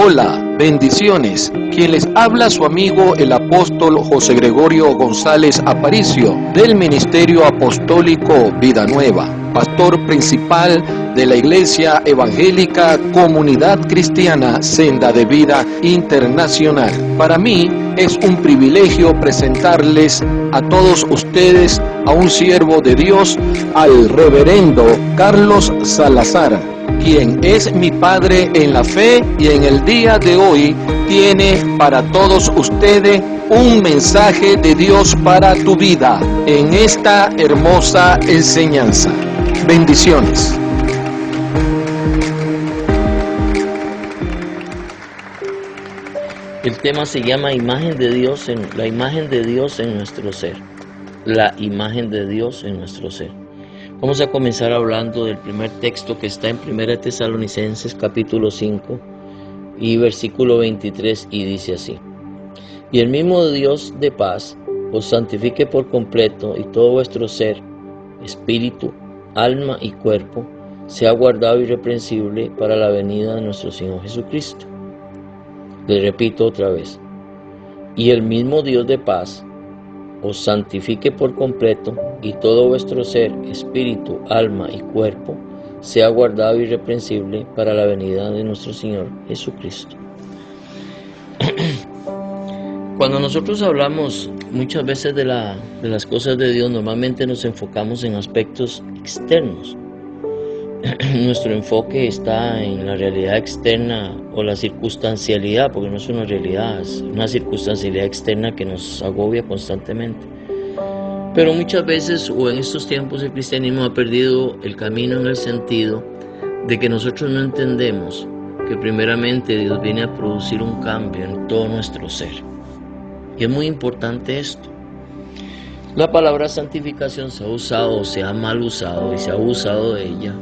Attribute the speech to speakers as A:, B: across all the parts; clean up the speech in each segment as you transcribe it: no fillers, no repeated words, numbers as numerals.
A: Hola, bendiciones. Quien les habla su amigo el apóstol José Gregorio González Aparicio del Ministerio Apostólico Vida Nueva, pastor principal de la Iglesia Evangélica Comunidad Cristiana Senda de Vida Internacional. Para mí es un privilegio presentarles a todos ustedes a un siervo de Dios, al reverendo Carlos Salazar, quien es mi padre en la fe y en el día de hoy tiene para todos ustedes un mensaje de Dios para tu vida en esta hermosa enseñanza. Bendiciones.
B: El tema se llama imagen de Dios la imagen de Dios en nuestro ser. La imagen de Dios en nuestro ser. Vamos a comenzar hablando del primer texto que está en 1 Tesalonicenses capítulo 5 y versículo 23, y dice así: Y el mismo Dios de paz os santifique por completo, y todo vuestro ser, espíritu, alma y cuerpo, sea guardado irreprensible para la venida de nuestro Señor Jesucristo. Le repito otra vez: y el mismo Dios de paz os santifique por completo, y todo vuestro ser, espíritu, alma y cuerpo, sea guardado irreprensible para la venida de nuestro Señor Jesucristo. Cuando nosotros hablamos muchas veces de las cosas de Dios, normalmente nos enfocamos en aspectos externos. Nuestro enfoque está en la realidad externa o la circunstancialidad, porque no es una realidad, es una circunstancialidad externa que nos agobia constantemente. Pero muchas veces, o en estos tiempos, el cristianismo ha perdido el camino en el sentido de que nosotros no entendemos que primeramente Dios viene a producir un cambio en todo nuestro ser. Y es muy importante esto. La palabra santificación se ha usado, o se ha mal usado, y se ha abusado de ella,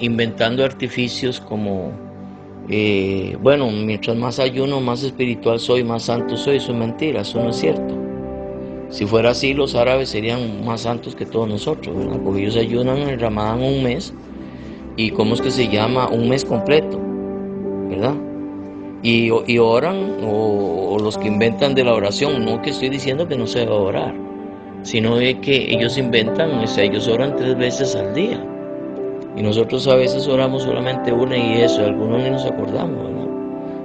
B: inventando artificios como, mientras más ayuno, más espiritual soy, más santo soy. Eso es mentira, eso no es cierto. Si fuera así, los árabes serían más santos que todos nosotros, ¿verdad? Porque ellos ayunan el Ramadán un mes, y ¿cómo es que se llama? Un mes completo, ¿verdad? Y oran, o los que inventan de la oración. No que estoy diciendo que no se debe orar, sino de que ellos inventan, ellos oran 3 veces al día. Y nosotros a veces oramos solamente una, y eso, algunos ni nos acordamos, ¿verdad?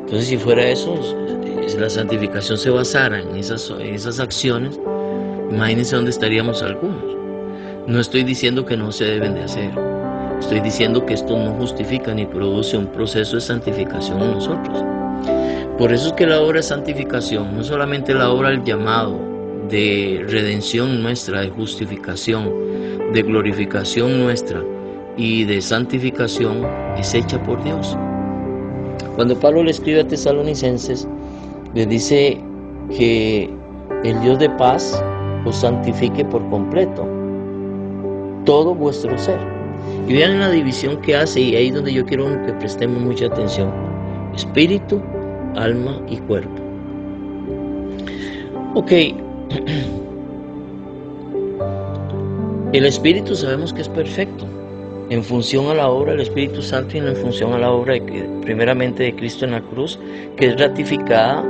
B: Entonces, si fuera eso, la santificación se basara en esas acciones, imagínense dónde estaríamos algunos. No estoy diciendo que no se deben de hacer. Estoy diciendo que esto no justifica ni produce un proceso de santificación en nosotros. Por eso es que la obra de santificación, no solamente la obra del llamado de redención nuestra, de justificación, de glorificación nuestra y de santificación, es hecha por Dios. Cuando Pablo le escribe a Tesalonicenses, le dice que el Dios de paz os santifique por completo, todo vuestro ser. Y vean la división que hace, y ahí es donde yo quiero que prestemos mucha atención: espíritu, alma y cuerpo. Ok. El espíritu sabemos que es perfecto en función a la obra del Espíritu Santo y en función a la obra primeramente de Cristo en la cruz, que es ratificada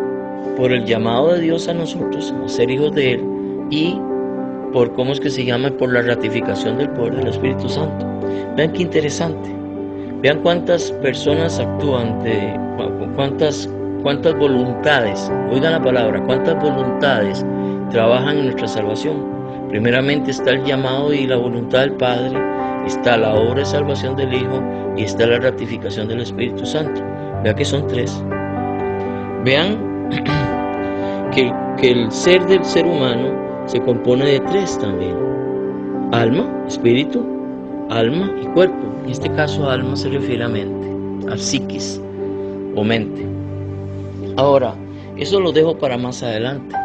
B: por el llamado de Dios a nosotros a ser hijos de Él, y por por la ratificación del poder del Espíritu Santo. Vean qué interesante. Vean cuántas personas actúan, cuántas voluntades, oigan la palabra, cuántas voluntades trabajan en nuestra salvación. Primeramente está el llamado y la voluntad del Padre, está la obra de salvación del Hijo, y está la ratificación del Espíritu Santo. Vean que son 3. Vean que el ser del ser humano se compone de 3 también: alma, espíritu, alma y cuerpo. En este caso, alma se refiere a mente, a psiquis o mente. Ahora, eso lo dejo para más adelante.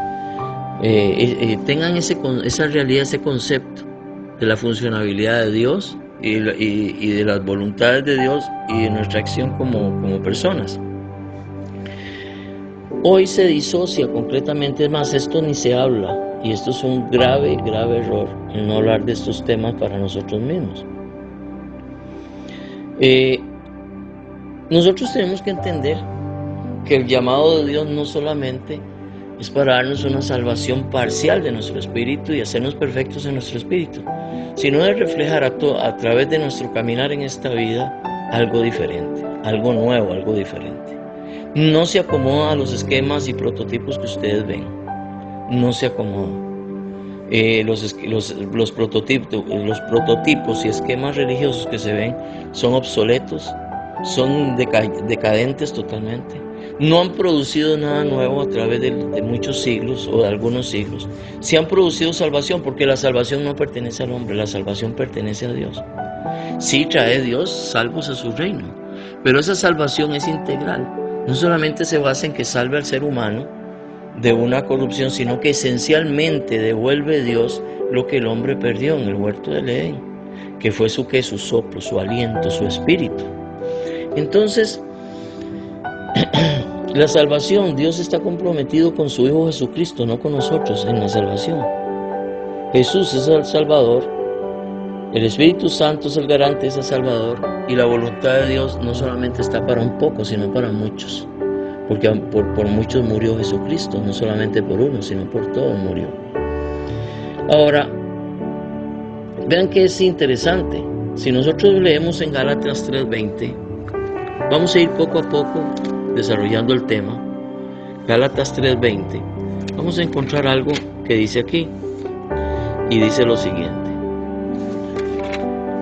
B: Tengan esa realidad, ese concepto de la funcionabilidad de Dios y de las voluntades de Dios y de nuestra acción como personas. Hoy se disocia completamente, es más, esto ni se habla, y esto es un grave error, en no hablar de estos temas para nosotros mismos. Nosotros tenemos que entender que el llamado de Dios no solamente es para darnos una salvación parcial de nuestro espíritu y hacernos perfectos en nuestro espíritu, sino de reflejar a través de nuestro caminar en esta vida algo diferente, algo nuevo, algo diferente. No se acomoda a los esquemas y prototipos que ustedes ven, no se acomoda. Los prototipos y esquemas religiosos que se ven son obsoletos, son decadentes totalmente. No han producido nada nuevo a través de muchos siglos o de algunos siglos. Sí han producido salvación, porque la salvación no pertenece al hombre, la salvación pertenece a Dios. Sí trae Dios salvos a su reino, pero esa salvación es integral. No solamente se basa en que salve al ser humano de una corrupción, sino que esencialmente devuelve Dios lo que el hombre perdió en el huerto del Edén, que fue su soplo, su aliento, su espíritu. Entonces, la salvación, Dios está comprometido con su Hijo Jesucristo, no con nosotros en la salvación. Jesús es el Salvador, el Espíritu Santo es el garante de ese Salvador, y la voluntad de Dios no solamente está para un poco, sino para muchos. Porque por muchos murió Jesucristo, no solamente por uno, sino por todos murió. Ahora, vean que es interesante. Si nosotros leemos en Gálatas 3:20, vamos a ir poco a poco desarrollando el tema. Gálatas 3:20, vamos a encontrar algo que dice aquí, y dice lo siguiente.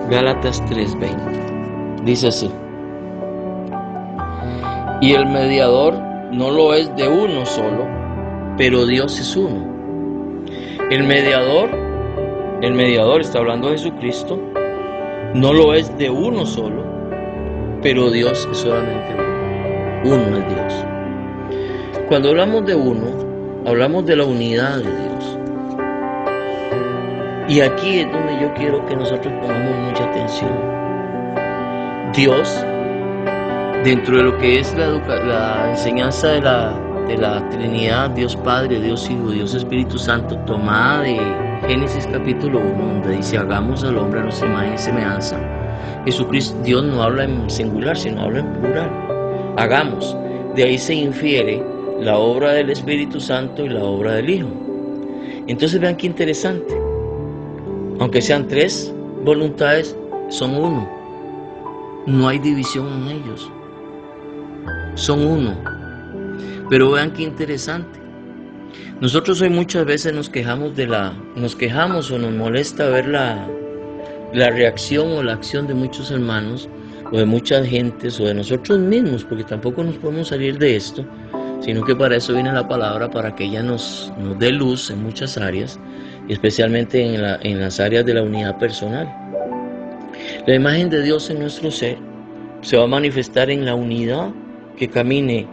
B: Gálatas 3:20, dice así: y el mediador no lo es de uno solo, pero Dios es uno. El mediador está hablando de Jesucristo, no lo es de uno solo, pero Dios es solamente uno. Uno es Dios. Cuando hablamos de uno, hablamos de la unidad de Dios. Y aquí es donde yo quiero que nosotros pongamos mucha atención. Dios, dentro de lo que es la enseñanza de la Trinidad, Dios Padre, Dios Hijo, Dios Espíritu Santo, tomada de Génesis capítulo 1, donde dice: hagamos al hombre a nuestra imagen y semejanza. Jesucristo, Dios no habla en singular, sino habla en plural. Hagamos. De ahí se infiere la obra del Espíritu Santo y la obra del Hijo. Entonces vean qué interesante. Aunque sean tres voluntades, son uno. No hay división en ellos. Son uno. Pero vean qué interesante. Nosotros hoy muchas veces nos quejamos o nos molesta ver la reacción o la acción de muchos hermanos o de muchas gentes o de nosotros mismos, porque tampoco nos podemos salir de esto, sino que para eso viene la palabra, para que ella nos dé luz en muchas áreas, especialmente en las áreas de la unidad personal. La imagen de Dios en nuestro ser se va a manifestar en la unidad que camine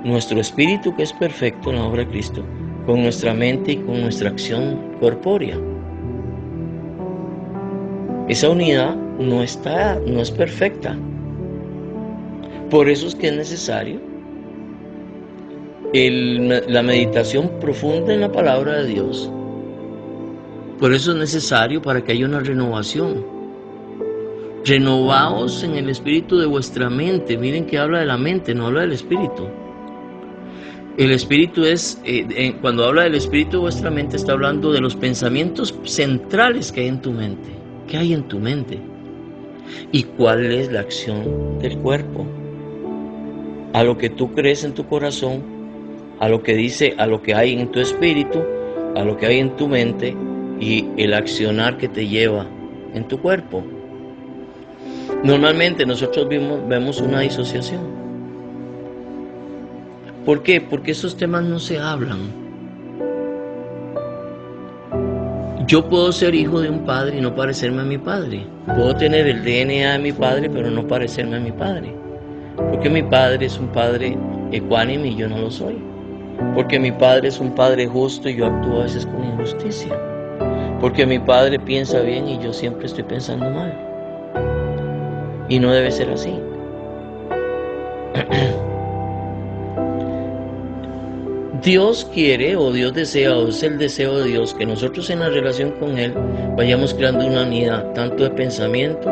B: nuestro espíritu, que es perfecto en la obra de Cristo, con nuestra mente y con nuestra acción corpórea. Esa unidad no es perfecta. Por eso es que es necesario la meditación profunda en la palabra de Dios. Por eso es necesario, para que haya una renovación. Renovaos en el espíritu de vuestra mente. Miren que habla de la mente, no habla del espíritu. El espíritu es, cuando habla del espíritu de vuestra mente, está hablando de los pensamientos centrales que hay en tu mente. ¿Qué hay en tu mente? ¿Y cuál es la acción del cuerpo? A lo que tú crees en tu corazón, a lo que dice, a lo que hay en tu espíritu, a lo que hay en tu mente y el accionar que te lleva en tu cuerpo. Normalmente nosotros vemos una disociación. ¿Por qué? Porque esos temas no se hablan. Yo puedo ser hijo de un padre y no parecerme a mi padre. Puedo tener el DNA de mi padre, pero no parecerme a mi padre. Porque mi padre es un padre ecuánime y yo no lo soy. Porque mi padre es un padre justo y yo actúo a veces con injusticia. Porque mi padre piensa bien y yo siempre estoy pensando mal. Y no debe ser así. Dios quiere, o Dios desea, o es el deseo de Dios, que nosotros en la relación con Él vayamos creando una unidad, tanto de pensamiento,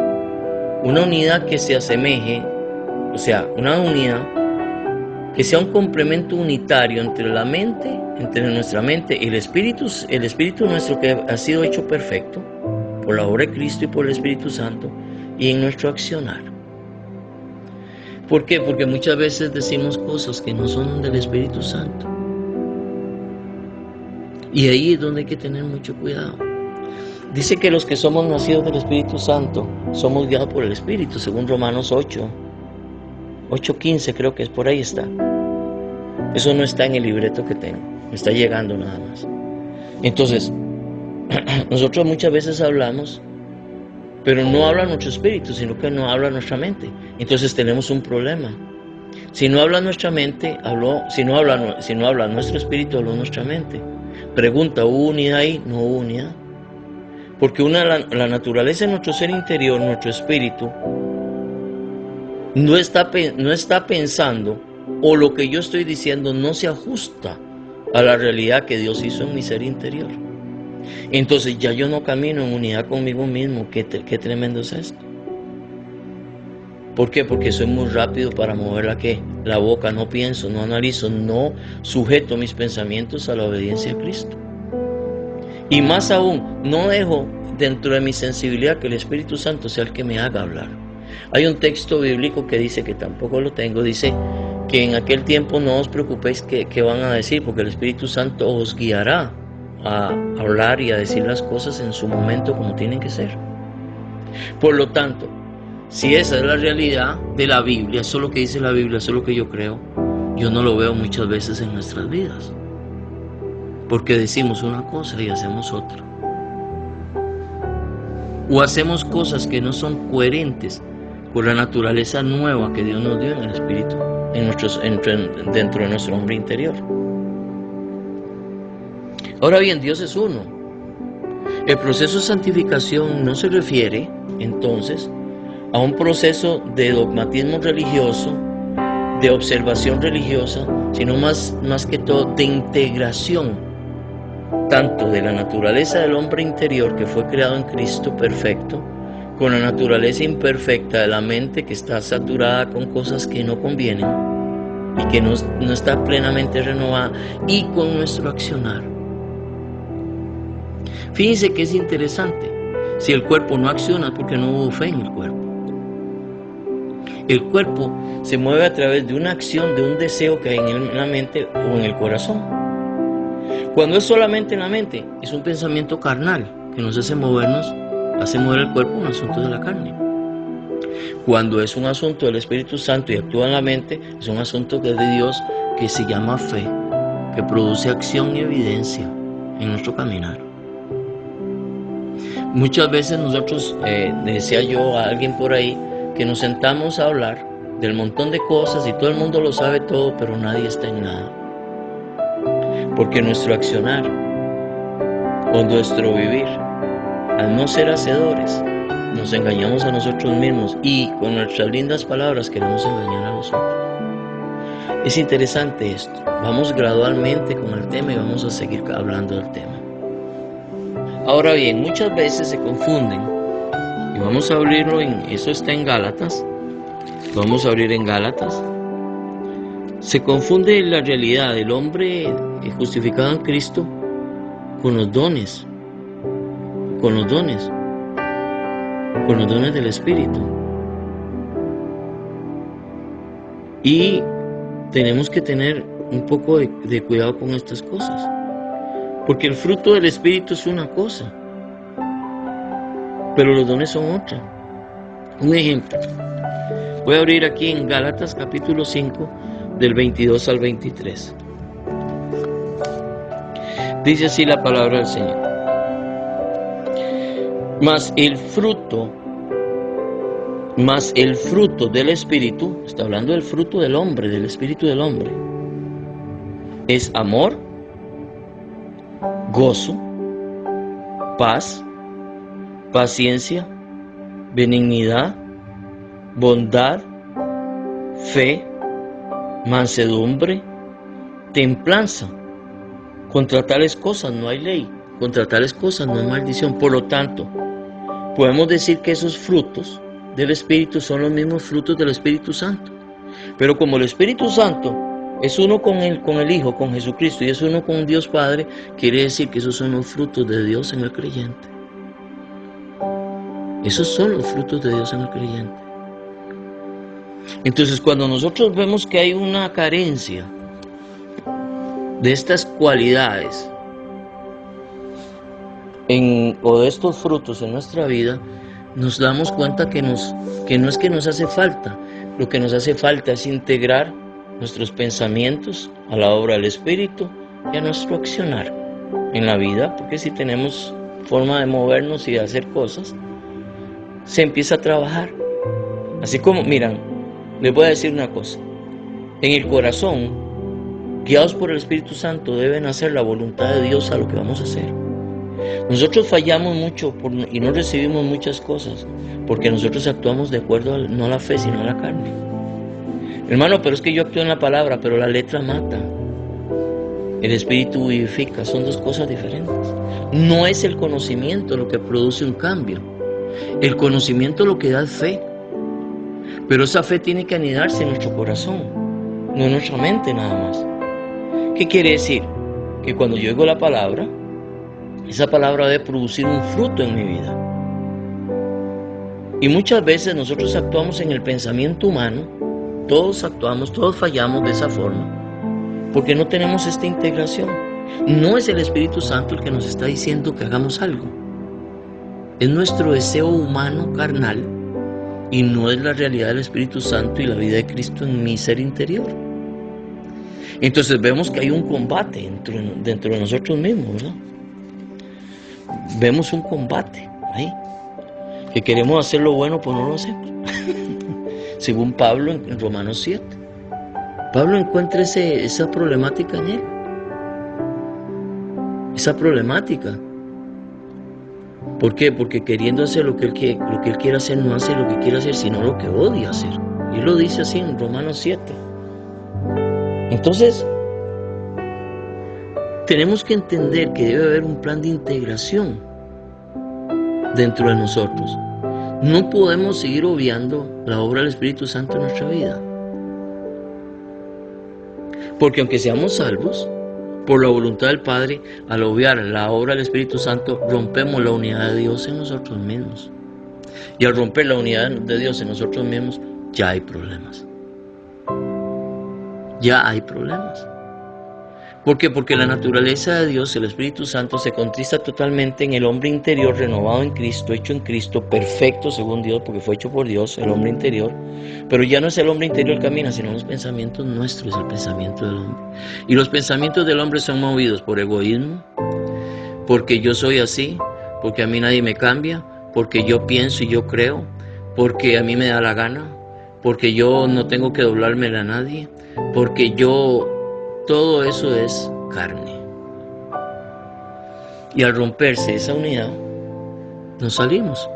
B: una unidad que se asemeje, o sea, una unidad que sea un complemento unitario entre la mente, entre nuestra mente y el espíritu nuestro que ha sido hecho perfecto por la obra de Cristo y por el Espíritu Santo, y en nuestro accionar. ¿Por qué? Porque muchas veces decimos cosas que no son del Espíritu Santo. Y ahí es donde hay que tener mucho cuidado. Dice que los que somos nacidos del Espíritu Santo somos guiados por el Espíritu, según Romanos 8:15, creo que es por ahí está. Eso no está en el libreto que tengo, me está llegando nada más. Entonces, nosotros muchas veces hablamos, pero no habla nuestro espíritu, sino que no habla nuestra mente. Entonces tenemos un problema. Si no habla nuestra mente, si no habla nuestro espíritu, habló nuestra mente. Pregunta, ¿hubo unidad ahí? No hubo unidad. Porque la naturaleza de nuestro ser interior, nuestro espíritu, no está pensando, o lo que yo estoy diciendo no se ajusta a la realidad que Dios hizo en mi ser interior. Entonces ya yo no camino en unidad conmigo mismo. Qué tremendo es esto. ¿Por qué? Porque soy muy rápido para mover la boca, no pienso, no analizo, no sujeto mis pensamientos a la obediencia a Cristo. Y más aún, no dejo dentro de mi sensibilidad que el Espíritu Santo sea el que me haga hablar. Hay un texto bíblico que dice, que tampoco lo tengo, dice que en aquel tiempo no os preocupéis qué van a decir, porque el Espíritu Santo os guiará a hablar y a decir las cosas en su momento como tienen que ser. Por lo tanto, si esa es la realidad de la Biblia, eso es lo que dice la Biblia, eso es lo que yo creo, yo no lo veo muchas veces en nuestras vidas. Porque decimos una cosa y hacemos otra. O hacemos cosas que no son coherentes con la naturaleza nueva que Dios nos dio en el Espíritu, dentro de nuestro hombre interior. Ahora bien, Dios es uno. El proceso de santificación no se refiere, entonces, a un proceso de dogmatismo religioso, de observación religiosa, sino más que todo de integración, tanto de la naturaleza del hombre interior que fue creado en Cristo perfecto, con la naturaleza imperfecta de la mente que está saturada con cosas que no convienen y que no está plenamente renovada, y con nuestro accionar. Fíjense que es interesante. Si el cuerpo no acciona es porque no hubo fe en el cuerpo. El cuerpo se mueve a través de una acción, de un deseo que hay en la mente o en el corazón. Cuando es solamente en la mente, es un pensamiento carnal que nos hace mover el cuerpo, un asunto de la carne. Cuando es un asunto del Espíritu Santo y actúa en la mente, es un asunto que es de Dios, que se llama fe, que produce acción y evidencia en nuestro caminar. Muchas veces nosotros, decía yo a alguien por ahí, que nos sentamos a hablar del montón de cosas y todo el mundo lo sabe todo, pero nadie está en nada. Porque nuestro accionar o nuestro vivir, al no ser hacedores, nos engañamos a nosotros mismos, y con nuestras lindas palabras queremos engañar a los otros. Es interesante esto. Vamos gradualmente con el tema y vamos a seguir hablando del tema. Ahora bien, muchas veces se confunden, y vamos a abrirlo eso está en Gálatas, vamos a abrir en Gálatas. Se confunde la realidad del hombre justificado en Cristo con los dones del Espíritu. Y tenemos que tener un poco de cuidado con estas cosas, porque el fruto del Espíritu es una cosa, pero los dones son otra. Un ejemplo, voy a abrir aquí en Gálatas capítulo 5, del 22 al 23. Dice así la palabra del Señor: Mas el fruto del Espíritu, está hablando del fruto del hombre, del Espíritu del hombre, es amor, gozo, paz, paciencia, benignidad, bondad, fe, mansedumbre, templanza. Contra tales cosas no hay ley, contra tales cosas no hay maldición. Por lo tanto, podemos decir que esos frutos del Espíritu son los mismos frutos del Espíritu Santo. Pero como el Espíritu Santo es uno con el Hijo, con Jesucristo, y es uno con Dios Padre, quiere decir que esos son los frutos de Dios en el creyente. Esos son los frutos de Dios en el creyente. Entonces, cuando nosotros vemos que hay una carencia de estas cualidades o de estos frutos en nuestra vida, nos damos cuenta que no es que nos hace falta. Lo que nos hace falta es integrar nuestros pensamientos a la obra del Espíritu y a nuestro accionar en la vida, porque si tenemos forma de movernos y de hacer cosas, se empieza a trabajar. Así como, miran, les voy a decir una cosa: en el corazón, guiados por el Espíritu Santo, deben hacer la voluntad de Dios a lo que vamos a hacer. Nosotros fallamos mucho y no recibimos muchas cosas porque nosotros actuamos de acuerdo no a la fe, sino a la carne. Hermano, pero es que yo actúo en la palabra, pero la letra mata. El Espíritu vivifica, son dos cosas diferentes. No es el conocimiento lo que produce un cambio. El conocimiento lo que da es fe. Pero esa fe tiene que anidarse en nuestro corazón, no en nuestra mente nada más. ¿Qué quiere decir? Que cuando yo oigo la palabra, esa palabra debe producir un fruto en mi vida. Y muchas veces nosotros actuamos en el pensamiento humano, todos actuamos, todos fallamos de esa forma, porque no tenemos esta integración. No es el Espíritu Santo el que nos está diciendo que hagamos algo. Es nuestro deseo humano, carnal, y no es la realidad del Espíritu Santo y la vida de Cristo en mi ser interior. Entonces vemos que hay un combate dentro de nosotros mismos, ¿verdad? Vemos un combate ahí, que queremos hacer lo bueno, pues no lo hacemos. Según Pablo en Romanos 7. Pablo encuentra esa problemática en él. Esa problemática. ¿Por qué? Porque queriendo hacer lo que él quiere hacer, no hace lo que quiere hacer, sino lo que odia hacer. Y él lo dice así en Romanos 7. Entonces, tenemos que entender que debe haber un plan de integración dentro de nosotros. No podemos seguir obviando la obra del Espíritu Santo en nuestra vida. Porque aunque seamos salvos, por la voluntad del Padre, al obviar la obra del Espíritu Santo, rompemos la unidad de Dios en nosotros mismos. Y al romper la unidad de Dios en nosotros mismos, ya hay problemas. Ya hay problemas. ¿Por qué? Porque la naturaleza de Dios, el Espíritu Santo, se contrista totalmente en el hombre interior renovado en Cristo, hecho en Cristo, perfecto según Dios, porque fue hecho por Dios, el hombre interior. Pero ya no es el hombre interior que camina, sino los pensamientos nuestros, el pensamiento del hombre. Y los pensamientos del hombre son movidos por egoísmo, porque yo soy así, porque a mí nadie me cambia, porque yo pienso y yo creo, porque a mí me da la gana, porque yo no tengo que doblármele a nadie, porque todo eso es carne. Y al romperse esa unidad, nos salimos.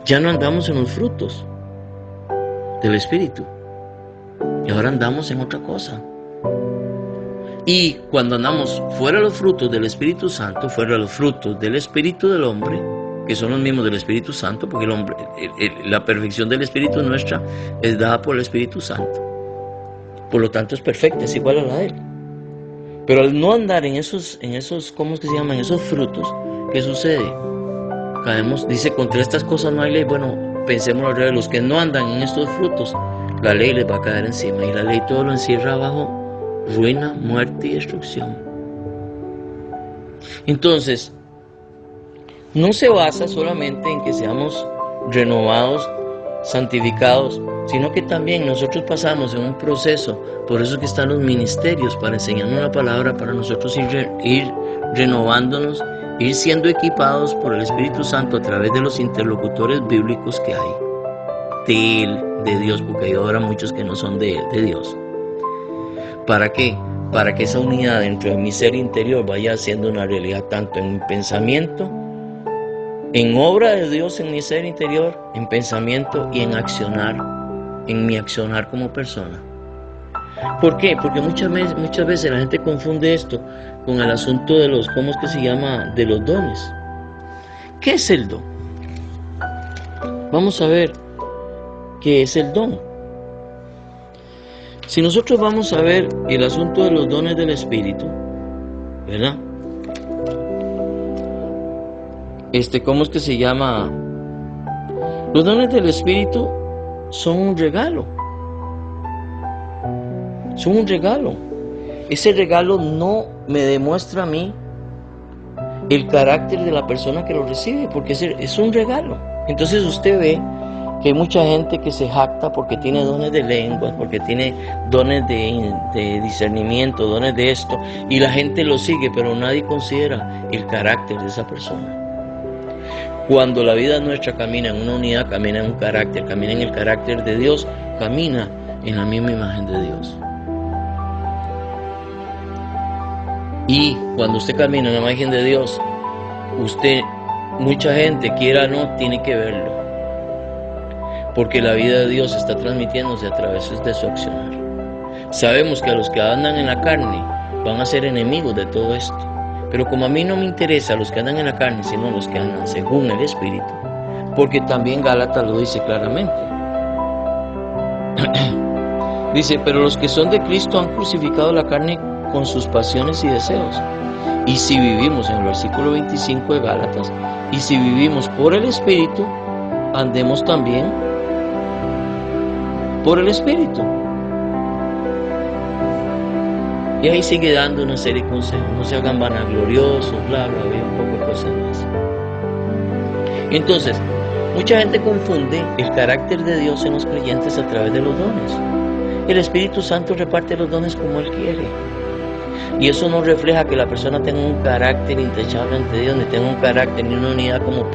B: Ya no andamos en los frutos del Espíritu. Y ahora andamos en otra cosa. Y cuando andamos fuera de los frutos del Espíritu Santo, fuera de los frutos del Espíritu del hombre, que son los mismos del Espíritu Santo, porque la perfección del Espíritu nuestra es dada por el Espíritu Santo. Por lo tanto es perfecta, es igual a la de él. Pero al no andar en esos, ¿cómo es que se llaman? Esos frutos, ¿qué sucede? Caemos, dice, contra estas cosas no hay ley. Bueno, pensemos al revés, los que no andan en estos frutos, la ley les va a caer encima. Y la ley todo lo encierra bajo ruina, muerte y destrucción. Entonces, no se basa solamente en que seamos renovados, santificados, sino que también nosotros pasamos en un proceso. Por eso que están los ministerios, para enseñarnos la palabra, para nosotros ir renovándonos, ir siendo equipados por el Espíritu Santo a través de los interlocutores bíblicos que hay de Él, de Dios, porque hay ahora muchos que no son de Dios. ¿Para qué? Para que esa unidad dentro de mi ser interior vaya siendo una realidad tanto en mi pensamiento, en obra de Dios en mi ser interior, en pensamiento y en accionar, en mi accionar como persona. ¿Por qué? Porque muchas veces la gente confunde esto con el asunto de los, ¿cómo es que se llama? De los dones. ¿Qué es el don? Vamos a ver qué es el don. Si nosotros vamos a ver el asunto de los dones del Espíritu, ¿verdad? ¿Cómo es que se llama? Los dones del Espíritu son un regalo. Son un regalo. Ese regalo no me demuestra a mí el carácter de la persona que lo recibe, porque es un regalo. Entonces usted ve que hay mucha gente que se jacta porque tiene dones de lenguas, porque tiene dones de discernimiento, dones de esto, y la gente lo sigue, pero nadie considera el carácter de esa persona. Cuando la vida nuestra camina en una unidad, camina en un carácter, camina en el carácter de Dios, camina en la misma imagen de Dios. Y cuando usted camina en la imagen de Dios, usted, mucha gente, quiera o no, tiene que verlo. Porque la vida de Dios está transmitiéndose a través de su accionar. Sabemos que a los que andan en la carne van a ser enemigos de todo esto. Pero como a mí no me interesa los que andan en la carne, sino los que andan según el Espíritu, porque también Gálatas lo dice claramente. Dice, pero los que son de Cristo han crucificado la carne con sus pasiones y deseos. Y si vivimos, en el versículo 25 de Gálatas, y si vivimos por el Espíritu, andemos también por el Espíritu. Y ahí sigue dando una serie de consejos. No se hagan vanagloriosos, bla, bla, bla, un poco de cosas más. Entonces, mucha gente confunde el carácter de Dios en los creyentes a través de los dones. El Espíritu Santo reparte los dones como Él quiere. Y eso no refleja que la persona tenga un carácter intachable ante Dios, ni tenga un carácter, ni una unidad como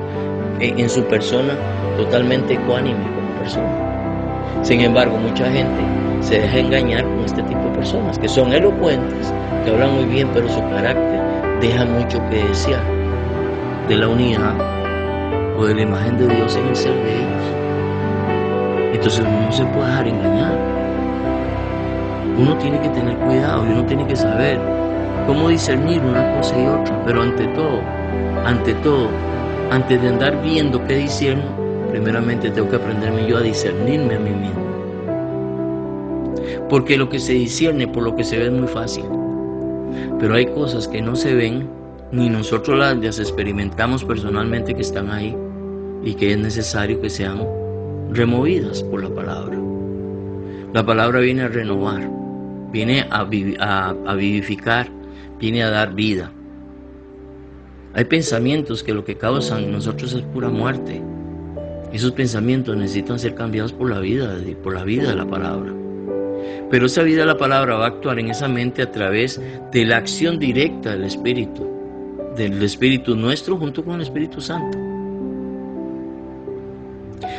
B: en su persona totalmente ecuánime como persona. Sin embargo, mucha gente se deja engañar con este tipo de personas, que son elocuentes, que hablan muy bien, pero su carácter deja mucho que desear de la unidad o de la imagen de Dios en el ser de ellos. Entonces uno no se puede dejar engañar. Uno tiene que tener cuidado y uno tiene que saber cómo discernir una cosa y otra, pero ante todo, antes de andar viendo qué discierno, primeramente tengo que aprenderme yo a discernirme a mí mismo. Porque lo que se discierne por lo que se ve es muy fácil. Pero hay cosas que no se ven, ni nosotros las experimentamos personalmente, que están ahí y que es necesario que sean removidas por la palabra. La palabra viene a renovar, viene a vivificar, viene a dar vida. Hay pensamientos que lo que causan en nosotros es pura muerte. Esos pensamientos necesitan ser cambiados por la vida de la palabra. Pero esa vida de la palabra va a actuar en esa mente a través de la acción directa del Espíritu nuestro junto con el Espíritu Santo.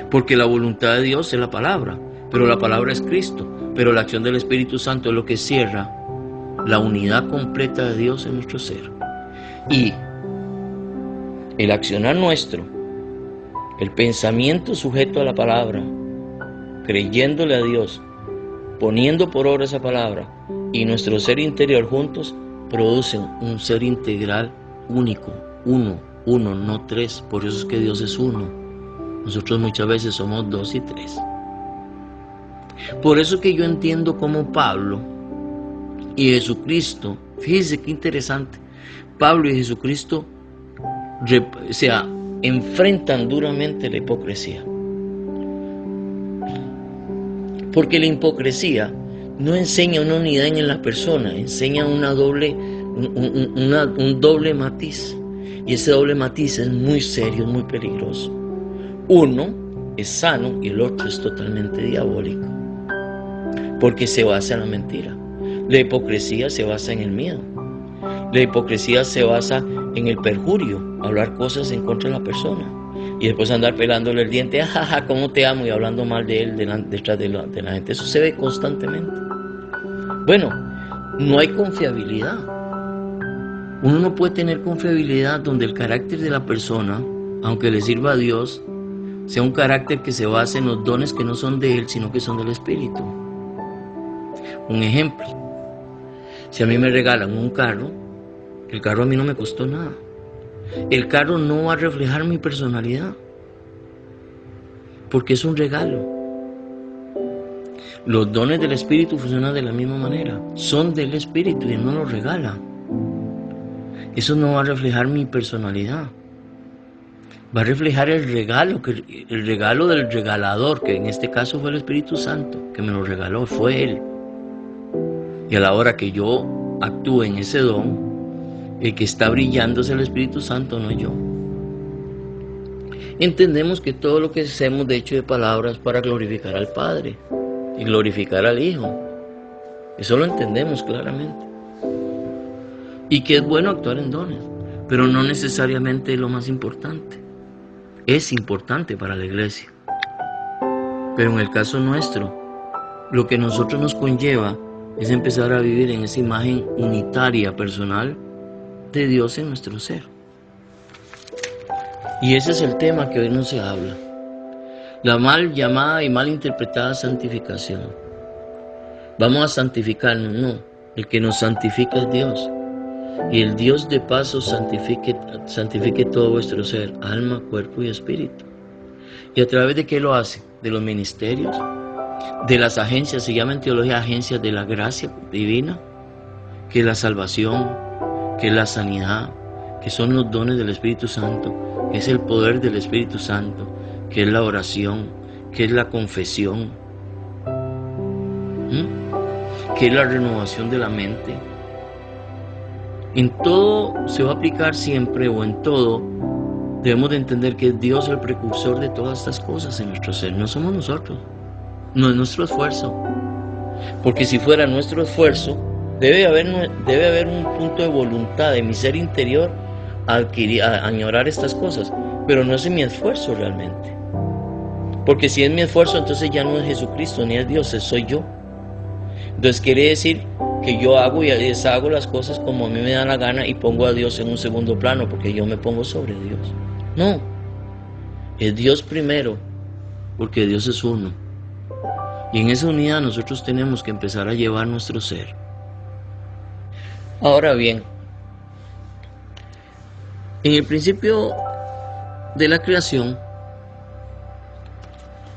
B: Porque la voluntad de Dios es la palabra, pero la palabra es Cristo, pero la acción del Espíritu Santo es lo que cierra la unidad completa de Dios en nuestro ser. Y el accionar nuestro, el pensamiento sujeto a la palabra, creyéndole a Dios, poniendo por obra esa palabra, y nuestro ser interior juntos, producen un ser integral único, uno, no tres. Por eso es que Dios es uno. Nosotros muchas veces somos dos y tres. Por eso que yo entiendo cómo Pablo y Jesucristo, fíjese qué interesante, Pablo y Jesucristo enfrentan duramente la hipocresía. Porque la hipocresía no enseña una unidad en la persona, enseña un doble matiz. Y ese doble matiz es muy serio, muy peligroso. Uno es sano y el otro es totalmente diabólico. Porque se basa en la mentira. La hipocresía se basa en el miedo. La hipocresía se basa en el perjurio, hablar cosas en contra de la persona. Y después andar pelándole el diente, jaja, cómo te amo, y hablando mal de él detrás de la gente. Eso se ve constantemente. Bueno, no hay confiabilidad. Uno no puede tener confiabilidad donde el carácter de la persona, aunque le sirva a Dios, sea un carácter que se base en los dones que no son de él, sino que son del Espíritu. Un ejemplo, si a mí me regalan un carro, el carro a mí no me costó nada. El carro no va a reflejar mi personalidad, porque es un regalo. Los dones del Espíritu funcionan de la misma manera. Son del Espíritu y Él no los regala. Eso no va a reflejar mi personalidad. Va a reflejar el regalo del regalador, que en este caso fue el Espíritu Santo, que me lo regaló, fue Él. Y a la hora que yo actúe en ese don, el que está brillando es el Espíritu Santo, no yo. Entendemos que todo lo que hacemos de hecho de palabras para glorificar al Padre y glorificar al Hijo. Eso lo entendemos claramente. Y que es bueno actuar en dones, pero no necesariamente es lo más importante. Es importante para la iglesia. Pero en el caso nuestro, lo que nosotros nos conlleva es empezar a vivir en esa imagen unitaria, personal, de Dios en nuestro ser. Y ese es el tema que hoy no se habla. La mal llamada y mal interpretada santificación. Vamos a santificarnos, no. El que nos santifica es Dios. Y el Dios de paso santifique todo vuestro ser, alma, cuerpo y espíritu. ¿Y a través de qué lo hace? De los ministerios, de las agencias, se llama en teología agencias de la gracia divina, que es la salvación, que es la sanidad, que son los dones del Espíritu Santo, que es el poder del Espíritu Santo, que es la oración, que es la confesión, que es la renovación de la mente. En todo se va a aplicar siempre, o en todo debemos de entender que es Dios el precursor de todas estas cosas en nuestro ser. No somos nosotros, no es nuestro esfuerzo, porque si fuera nuestro esfuerzo debe haber un punto de voluntad de mi ser interior a añorar estas cosas, pero no es mi esfuerzo realmente, porque si es mi esfuerzo entonces ya no es Jesucristo ni es Dios, soy yo. Entonces quiere decir que yo hago y deshago las cosas como a mí me da la gana y pongo a Dios en un segundo plano porque yo me pongo sobre Dios. No, es Dios primero, porque Dios es uno. Y en esa unidad nosotros tenemos que empezar a llevar nuestro ser. Ahora bien, en el principio de la creación,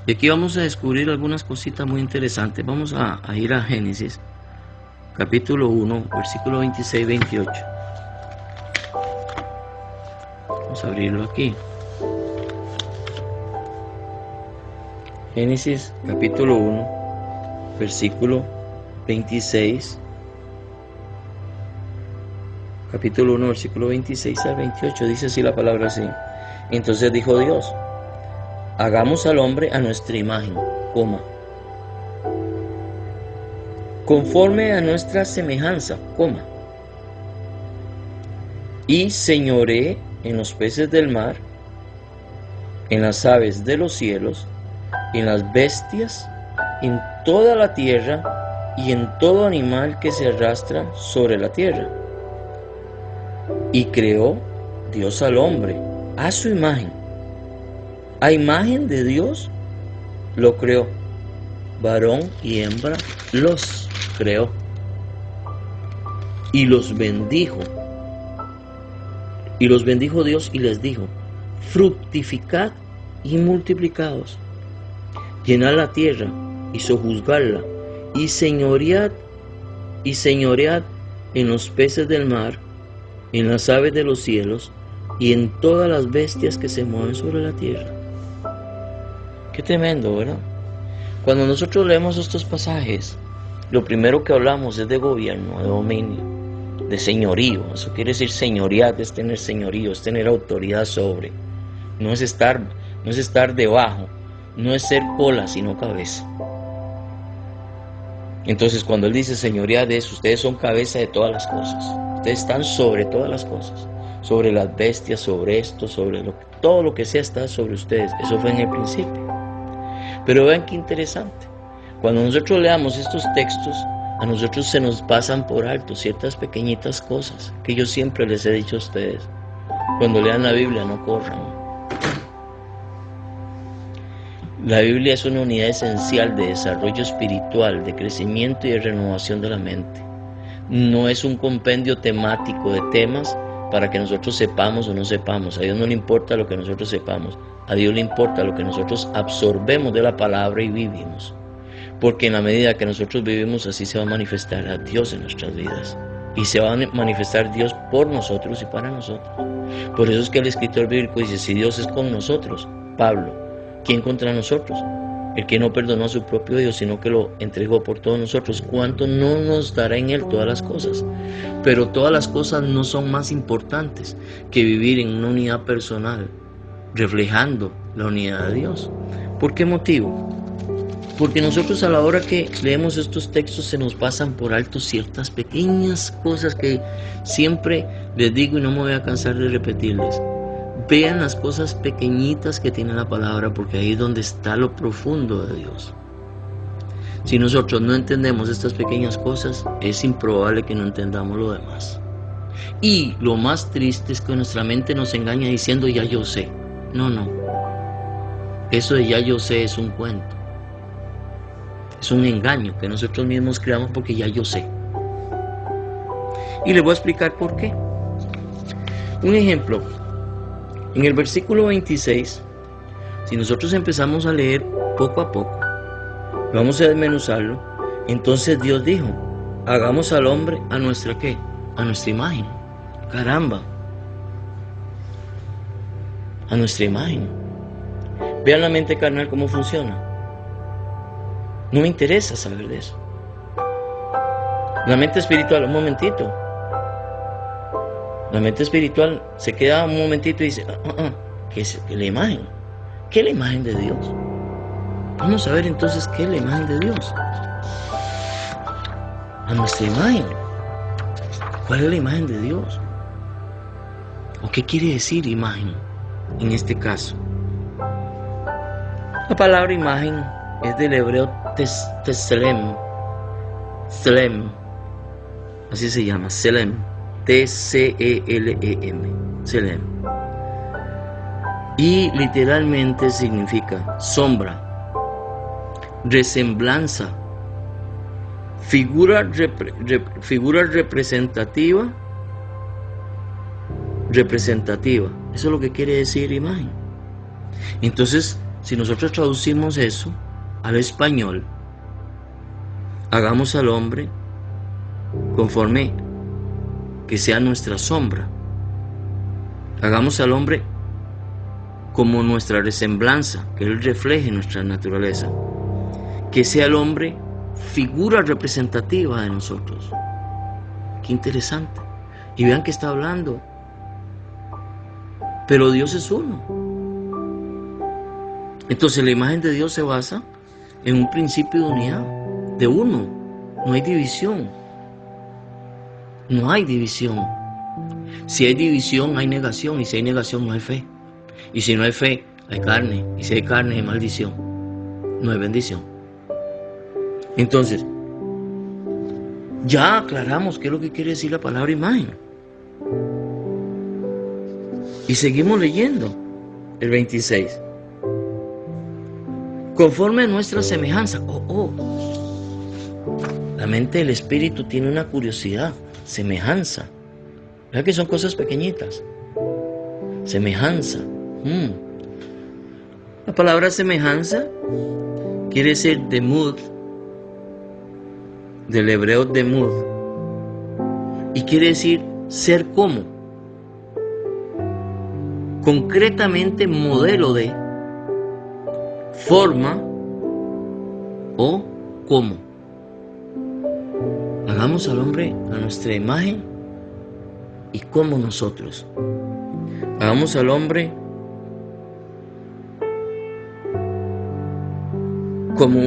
B: y aquí vamos a descubrir algunas cositas muy interesantes. Vamos a ir a Génesis, capítulo 1, versículo 26-28. Vamos a abrirlo aquí. Génesis, capítulo 1, versículo 26. Capítulo 1, versículo 26 al 28. Dice así la palabra así. Entonces dijo Dios: hagamos al hombre a nuestra imagen, conforme a nuestra semejanza, y señoree en los peces del mar, en las aves de los cielos, en las bestias, en toda la tierra y en todo animal que se arrastra sobre la tierra. Y creó Dios al hombre a su imagen. A imagen de Dios lo creó, varón y hembra los creó, y los bendijo. Y los bendijo Dios y les dijo: fructificad y multiplicaos, llenad la tierra y sojuzgadla, y señoread en los peces del mar, en las aves de los cielos, y en todas las bestias que se mueven sobre la tierra. Qué tremendo, ¿verdad? Cuando nosotros leemos estos pasajes, lo primero que hablamos es de gobierno, de dominio, de señorío. Eso quiere decir señorías, es tener señorío, es tener autoridad sobre. No es estar debajo, no es ser cola, sino cabeza. Entonces, cuando él dice señoría de eso, ustedes son cabeza de todas las cosas. Ustedes están sobre todas las cosas, sobre las bestias, sobre esto, todo lo que sea está sobre ustedes. Eso fue en el principio. Pero vean qué interesante. Cuando nosotros leamos estos textos, a nosotros se nos pasan por alto ciertas pequeñitas cosas que yo siempre les he dicho a ustedes. Cuando lean la Biblia, no corran. La Biblia es una unidad esencial de desarrollo espiritual, de crecimiento y de renovación de la mente. No es un compendio temático de temas para que nosotros sepamos o no sepamos. A Dios no le importa lo que nosotros sepamos. A Dios le importa lo que nosotros absorbemos de la palabra y vivimos. Porque en la medida que nosotros vivimos así se va a manifestar a Dios en nuestras vidas. Y se va a manifestar Dios por nosotros y para nosotros. Por eso es que el escritor bíblico dice, si Dios es con nosotros, Pablo, ¿quién contra nosotros? El que no perdonó a su propio Hijo, sino que lo entregó por todos nosotros, ¿cuánto no nos dará en Él todas las cosas? Pero todas las cosas no son más importantes que vivir en una unidad personal, reflejando la unidad de Dios. ¿Por qué motivo? Porque nosotros a la hora que leemos estos textos se nos pasan por alto ciertas pequeñas cosas que siempre les digo y no me voy a cansar de repetirles. Vean las cosas pequeñitas que tiene la palabra, porque ahí es donde está lo profundo de Dios. Si nosotros no entendemos estas pequeñas cosas, es improbable que no entendamos lo demás. Y lo más triste es que nuestra mente nos engaña diciendo ya yo sé. No. Eso de ya yo sé es un cuento. Es un engaño que nosotros mismos creamos porque ya yo sé. Y les voy a explicar por qué. Un ejemplo. En el versículo 26, si nosotros empezamos a leer poco a poco, vamos a desmenuzarlo, entonces Dios dijo, hagamos al hombre a nuestra ¿qué? A nuestra imagen. Caramba. A nuestra imagen. Vean la mente carnal cómo funciona. No me interesa saber de eso. La mente espiritual, un momentito. La mente espiritual se queda un momentito y dice, ¿qué es la imagen? ¿Qué es la imagen de Dios? Vamos a ver entonces qué es la imagen de Dios. A nuestra imagen. ¿Cuál es la imagen de Dios? ¿O qué quiere decir imagen en este caso? La palabra imagen es del hebreo tselem, así se llama, Selem, T-C-E-L-E-M, Selem. Y literalmente significa sombra, resemblanza, figura representativa. Eso es lo que quiere decir imagen. Entonces, si nosotros traducimos eso al español, hagamos al hombre conforme que sea nuestra sombra. Hagamos al hombre como nuestra resemblanza, que él refleje nuestra naturaleza. Que sea el hombre figura representativa de nosotros. Qué interesante. Y vean que está hablando. Pero Dios es uno. Entonces la imagen de Dios se basa en un principio de unidad, de uno. No hay división. No hay división. Si hay división, hay negación. Y si hay negación, no hay fe. Y si no hay fe, hay carne. Y si hay carne, hay maldición. No hay bendición. Entonces, ya aclaramos qué es lo que quiere decir la palabra imagen. Y seguimos leyendo el 26. Conforme a nuestra semejanza. La mente del espíritu tiene una curiosidad. Semejanza. ¿Verdad que son cosas pequeñitas? Semejanza. La palabra semejanza quiere decir demud, del hebreo demud, y quiere decir ser como, concretamente modelo de, forma o como. Hagamos al hombre a nuestra imagen y como nosotros. Hagamos al hombre como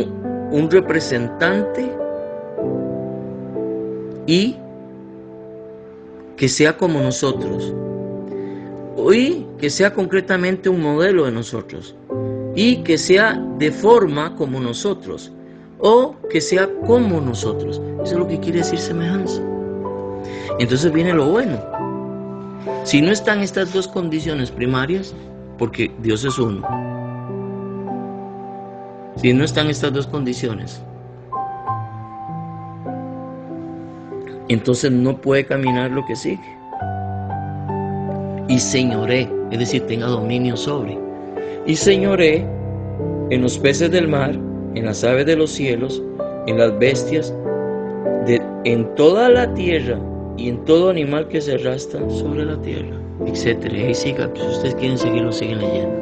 B: un representante y que sea como nosotros, y que sea concretamente un modelo de nosotros, y que sea de forma como nosotros, o que sea como nosotros. Eso es lo que quiere decir semejanza. Entonces viene lo bueno. Si no están estas dos condiciones primarias, porque Dios es uno, si no están estas dos condiciones, entonces no puede caminar lo que sigue. Y señoré, es decir, tenga dominio sobre. Y señoré en los peces del mar, en las aves de los cielos, en las bestias, en toda la tierra y en todo animal que se arrastra sobre la tierra, etc. Y ahí siga, pues, si ustedes quieren seguirlo, siguen leyendo.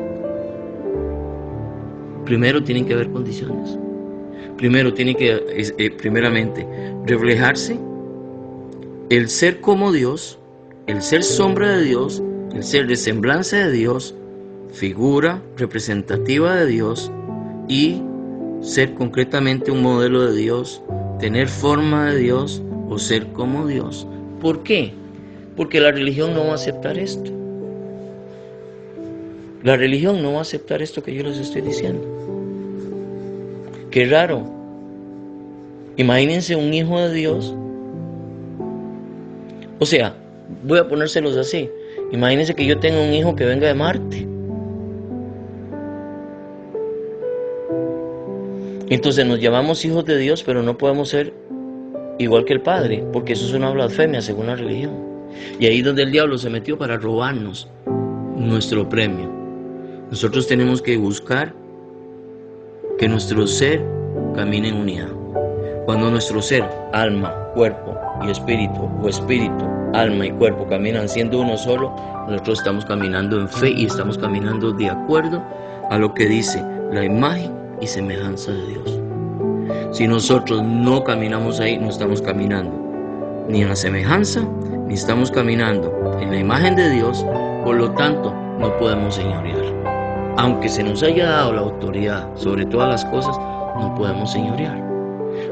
B: Primero tienen que haber condiciones. Primero tiene que, primeramente, reflejarse el ser como Dios, el ser sombra de Dios, el ser de semblanza de Dios, figura representativa de Dios, y ser concretamente un modelo de Dios, tener forma de Dios o ser como Dios. ¿Por qué? Porque la religión no va a aceptar esto. La religión no va a aceptar esto que yo les estoy diciendo. Qué raro. Imagínense un hijo de Dios. O sea, voy a ponérselos así. Imagínense que yo tenga un hijo que venga de Marte. Entonces nos llamamos hijos de Dios, pero no podemos ser igual que el Padre, porque eso es una blasfemia según la religión. Y ahí es donde el diablo se metió para robarnos nuestro premio. Nosotros tenemos que buscar que nuestro ser camine en unidad. Cuando nuestro ser, alma, cuerpo y espíritu, o espíritu, alma y cuerpo caminan siendo uno solo, nosotros estamos caminando en fe y estamos caminando de acuerdo a lo que dice la imagen y semejanza de Dios. Si nosotros no caminamos ahí, no estamos caminando ni en la semejanza, ni estamos caminando en la imagen de Dios, por lo tanto no podemos señorear. Aunque se nos haya dado la autoridad sobre todas las cosas, no podemos señorear.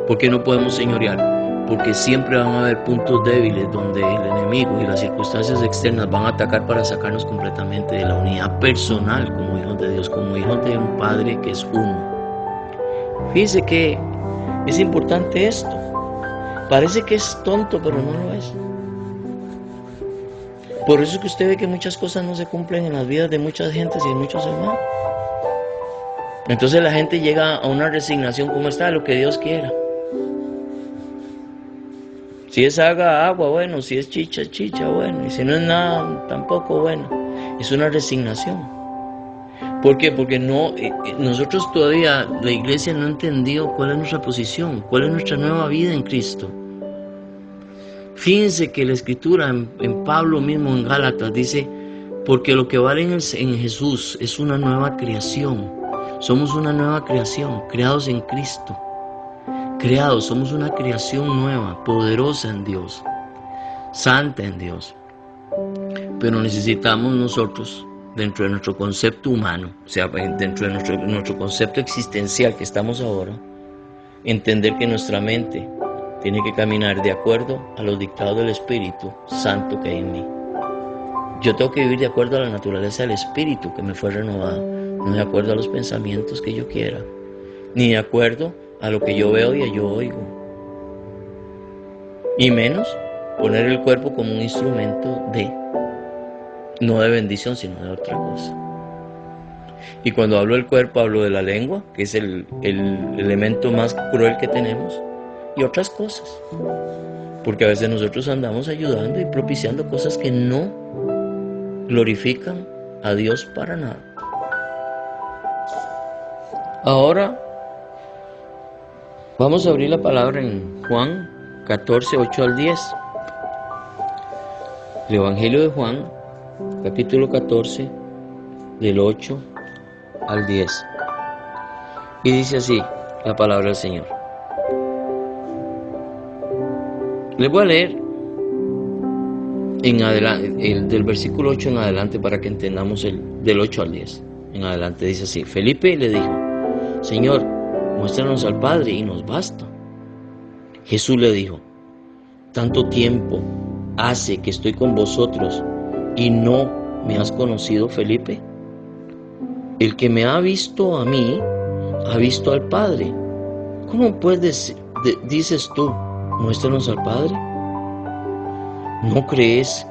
B: ¿Por qué no podemos señorear? Porque siempre van a haber puntos débiles donde el enemigo y las circunstancias externas van a atacar para sacarnos completamente de la unidad personal como hijos de Dios, como hijos de un Padre que es uno. Fíjese que es importante esto. Parece que es tonto, pero no lo es. Por eso es que usted ve que muchas cosas no se cumplen en las vidas de muchas gentes y de muchos hermanos. Entonces la gente llega a una resignación, como está, lo que Dios quiera. Si es agua, bueno. Si es chicha, bueno. Y si no es nada, tampoco, bueno. Es una resignación. ¿Por qué? Porque nosotros todavía, la iglesia no ha entendido cuál es nuestra posición, cuál es nuestra nueva vida en Cristo. Fíjense que la Escritura en Pablo mismo, en Gálatas, dice, porque lo que vale en Jesús es una nueva creación. Somos una nueva creación, creados en Cristo. Somos una creación nueva, poderosa en Dios, santa en Dios. Pero necesitamos nosotros, dentro de nuestro concepto humano, o sea, dentro de nuestro concepto existencial que estamos ahora, entender que nuestra mente tiene que caminar de acuerdo a los dictados del Espíritu Santo que hay en mí. Yo tengo que vivir de acuerdo a la naturaleza del Espíritu que me fue renovado, no de acuerdo a los pensamientos que yo quiera, ni de acuerdo a lo que yo veo y yo oigo. Y menos poner el cuerpo como un instrumento no de bendición, sino de otra cosa. Y cuando hablo del cuerpo, hablo de la lengua, que es el elemento más cruel que tenemos, y otras cosas. Porque a veces nosotros andamos ayudando y propiciando cosas que no glorifican a Dios para nada. Ahora vamos a abrir la palabra en Juan 14, 8 al 10. El Evangelio de Juan, capítulo 14, del 8 al 10. Y dice así la palabra del Señor. Les voy a leer en adelante, del versículo 8 en adelante para que entendamos del 8 al 10. En adelante dice así: Felipe le dijo: Señor, muéstranos al Padre y nos basta. Jesús le dijo: tanto tiempo hace que estoy con vosotros y no me has conocido, Felipe. El que me ha visto a mí, ha visto al Padre. ¿Cómo pues dices tú, muéstranos al Padre? ¿No crees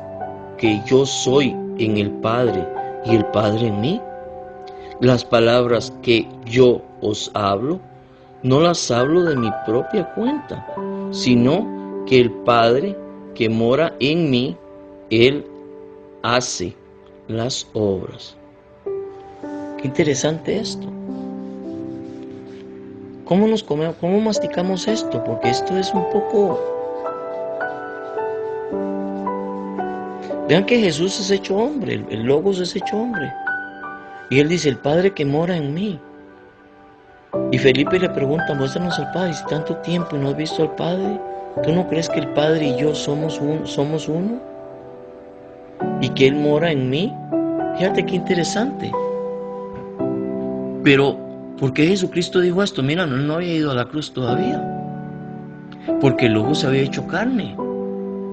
B: que yo soy en el Padre y el Padre en mí? Las palabras que yo os hablo, no las hablo de mi propia cuenta, sino que el Padre que mora en mí, Él hace las obras. Qué interesante esto. ¿Cómo nos comemos? ¿Cómo masticamos esto? Porque esto es un poco... Vean que Jesús es hecho hombre, el Logos es hecho hombre. Y él dice, el Padre que mora en mí. Y Felipe le pregunta, muéstranos al Padre, si tanto tiempo y no has visto al Padre, ¿tú no crees que el Padre y yo somos uno? Y que Él mora en mí. Fíjate qué interesante. Pero, ¿por qué Jesucristo dijo esto? Mira, Él no había ido a la cruz todavía. Porque el Logos se había hecho carne.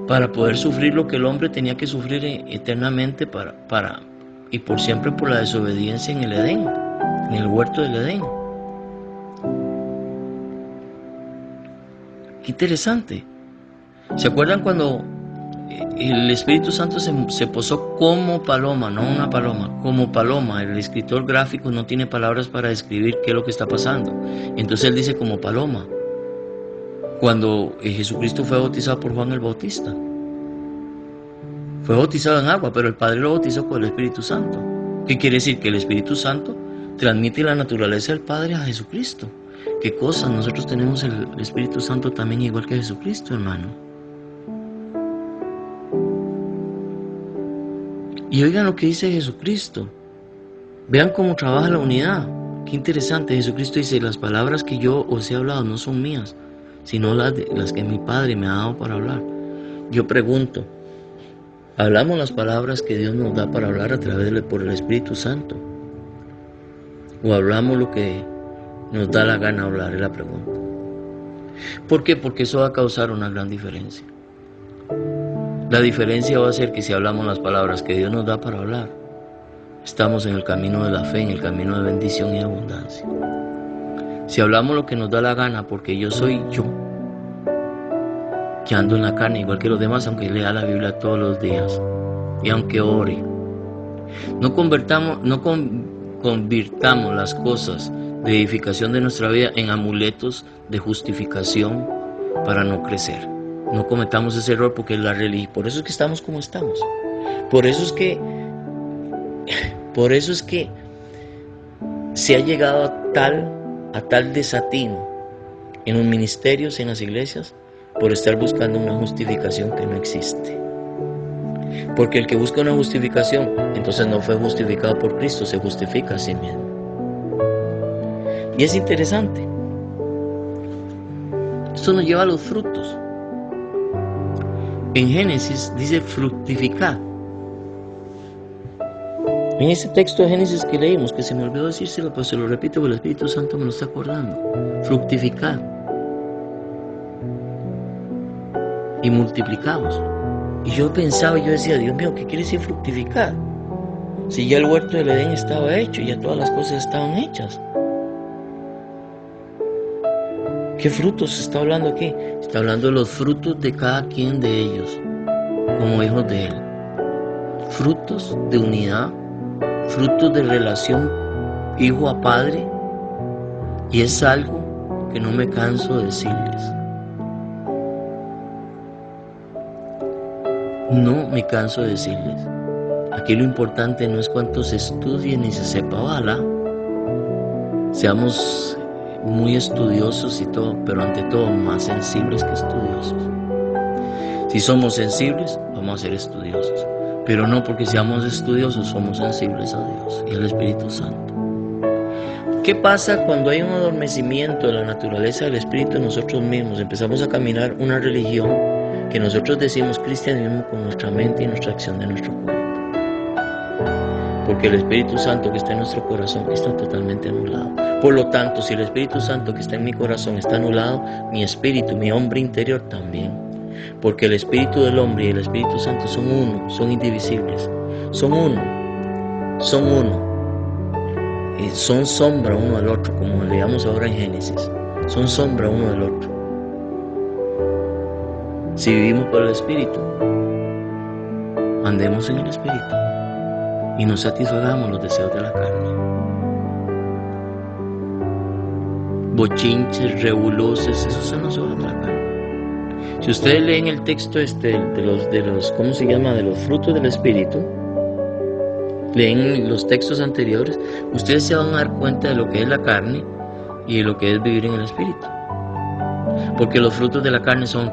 B: Para poder sufrir lo que el hombre tenía que sufrir eternamente y por siempre por la desobediencia en el Edén, en el huerto del Edén. Qué interesante. ¿Se acuerdan cuando el Espíritu Santo se posó como paloma, no una paloma, como paloma? El escritor gráfico no tiene palabras para describir qué es lo que está pasando. Entonces él dice como paloma. Cuando Jesucristo fue bautizado por Juan el Bautista, fue bautizado en agua, pero el Padre lo bautizó con el Espíritu Santo. ¿Qué quiere decir? Que el Espíritu Santo transmite la naturaleza del Padre a Jesucristo. ¿Qué cosa? Nosotros tenemos el Espíritu Santo también igual que Jesucristo, hermano. Y oigan lo que dice Jesucristo. Vean cómo trabaja la unidad. Qué interesante. Jesucristo dice, las palabras que yo os he hablado no son mías, sino las que mi Padre me ha dado para hablar. Yo pregunto, ¿hablamos las palabras que Dios nos da para hablar a través por el Espíritu Santo? ¿O hablamos lo que nos da la gana hablar? Es la pregunta. ¿Por qué? Porque eso va a causar una gran diferencia. La diferencia va a ser que si hablamos las palabras que Dios nos da para hablar, estamos en el camino de la fe, en el camino de bendición y abundancia. Si hablamos lo que nos da la gana, porque yo soy yo, que ando en la carne igual que los demás, aunque lea la Biblia todos los días y aunque ore, no convirtamos las cosas de edificación de nuestra vida en amuletos de justificación para no crecer. No cometamos ese error, porque es la religión. Por eso es que estamos como estamos. Por eso es que se ha llegado a tal desatino en los ministerios, en las iglesias, por estar buscando una justificación que no existe. Porque el que busca una justificación, entonces no fue justificado por Cristo, se justifica a sí mismo. Y es interesante. Esto nos lleva a los frutos. En Génesis dice fructificar. En ese texto de Génesis que leímos, que se me olvidó decírselo, pero se lo repito porque el Espíritu Santo me lo está acordando. Fructificar. Y multiplicados. Y yo pensaba, yo decía, Dios mío, ¿qué quiere decir fructificar? Si ya el huerto del Edén estaba hecho, ya todas las cosas estaban hechas. ¿Qué frutos se está hablando aquí? Está hablando de los frutos de cada quien de ellos, como hijos de Él. Frutos de unidad, frutos de relación hijo a padre, y es algo que no me canso de decirles. No me canso de decirles. Aquí lo importante no es cuánto se estudie ni se sepa, ojalá seamos muy estudiosos y todo, pero ante todo más sensibles que estudiosos. Si somos sensibles, vamos a ser estudiosos, pero no porque seamos estudiosos somos sensibles a Dios y al Espíritu Santo. ¿Qué pasa cuando hay un adormecimiento de la naturaleza del Espíritu en nosotros mismos? Empezamos a caminar una religión que nosotros decimos cristianismo con nuestra mente y nuestra acción de nuestro cuerpo. Porque el Espíritu Santo que está en nuestro corazón está totalmente anulado. Por lo tanto, si el Espíritu Santo que está en mi corazón está anulado, mi espíritu, mi hombre interior también. Porque el Espíritu del hombre y el Espíritu Santo son uno, son indivisibles. Son uno. Y son sombra uno al otro, como leamos ahora en Génesis. Son sombra uno del otro. Si vivimos por el Espíritu, andemos en el Espíritu y no satisfagamos los deseos de la carne. Bochinches, rebuloses, esos son los ojos de la carne. Si ustedes leen el texto de los ¿cómo se llama? De los frutos del Espíritu, leen los textos anteriores, ustedes se van a dar cuenta de lo que es la carne y de lo que es vivir en el Espíritu. Porque los frutos de la carne son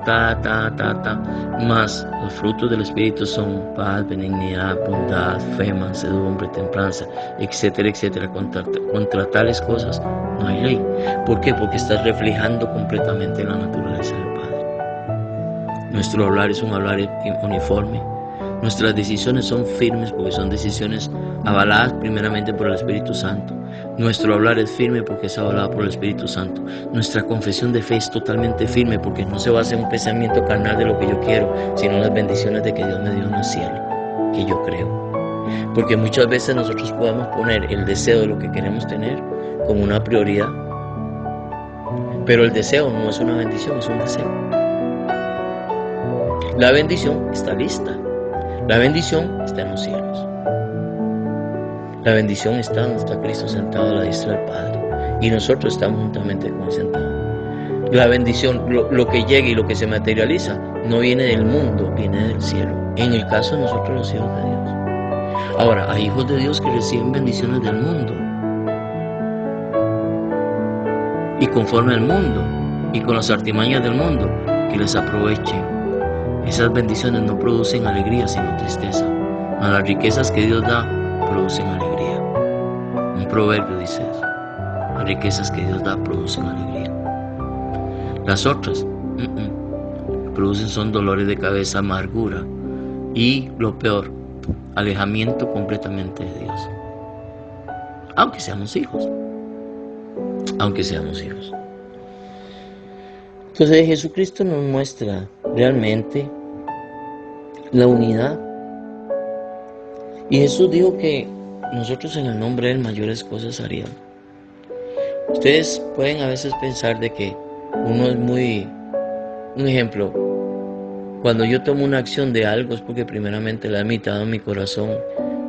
B: más los frutos del Espíritu son paz, benignidad, bondad, fe, mansedumbre, templanza, etcétera, etcétera. Contra tales cosas no hay ley. ¿Por qué? Porque estás reflejando completamente la naturaleza del Padre. Nuestro hablar es un hablar uniforme. Nuestras decisiones son firmes porque son decisiones avaladas primeramente por el Espíritu Santo. Nuestro hablar es firme porque es avalado por el Espíritu Santo. Nuestra confesión de fe es totalmente firme porque no se basa en un pensamiento carnal de lo que yo quiero, sino en las bendiciones de que Dios me dio en el cielo, que yo creo. Porque muchas veces nosotros podemos poner el deseo de lo que queremos tener como una prioridad, pero el deseo no es una bendición, es un deseo. La bendición está lista. La bendición está en los cielos. La bendición está donde está Cristo sentado a la diestra del Padre. Y nosotros estamos juntamente con Él sentados. La bendición, lo que llega y lo que se materializa, no viene del mundo, viene del cielo. En el caso de nosotros los hijos de Dios. Ahora, hay hijos de Dios que reciben bendiciones del mundo. Y conforme al mundo, y con las artimañas del mundo, que les aprovechen. Esas bendiciones no producen alegría, sino tristeza. Mas las riquezas que Dios da, producen alegría. Un proverbio dice eso. Las riquezas que Dios da, producen alegría. Las otras, producen son dolores de cabeza, amargura. Y lo peor, alejamiento completamente de Dios. Aunque seamos hijos. Aunque seamos hijos. Entonces Jesucristo nos muestra realmente la unidad. Y Jesús dijo que nosotros en el nombre de Él mayores cosas haríamos. Ustedes pueden a veces pensar de que uno es muy... Un ejemplo, cuando yo tomo una acción de algo es porque primeramente la he meditado en mi corazón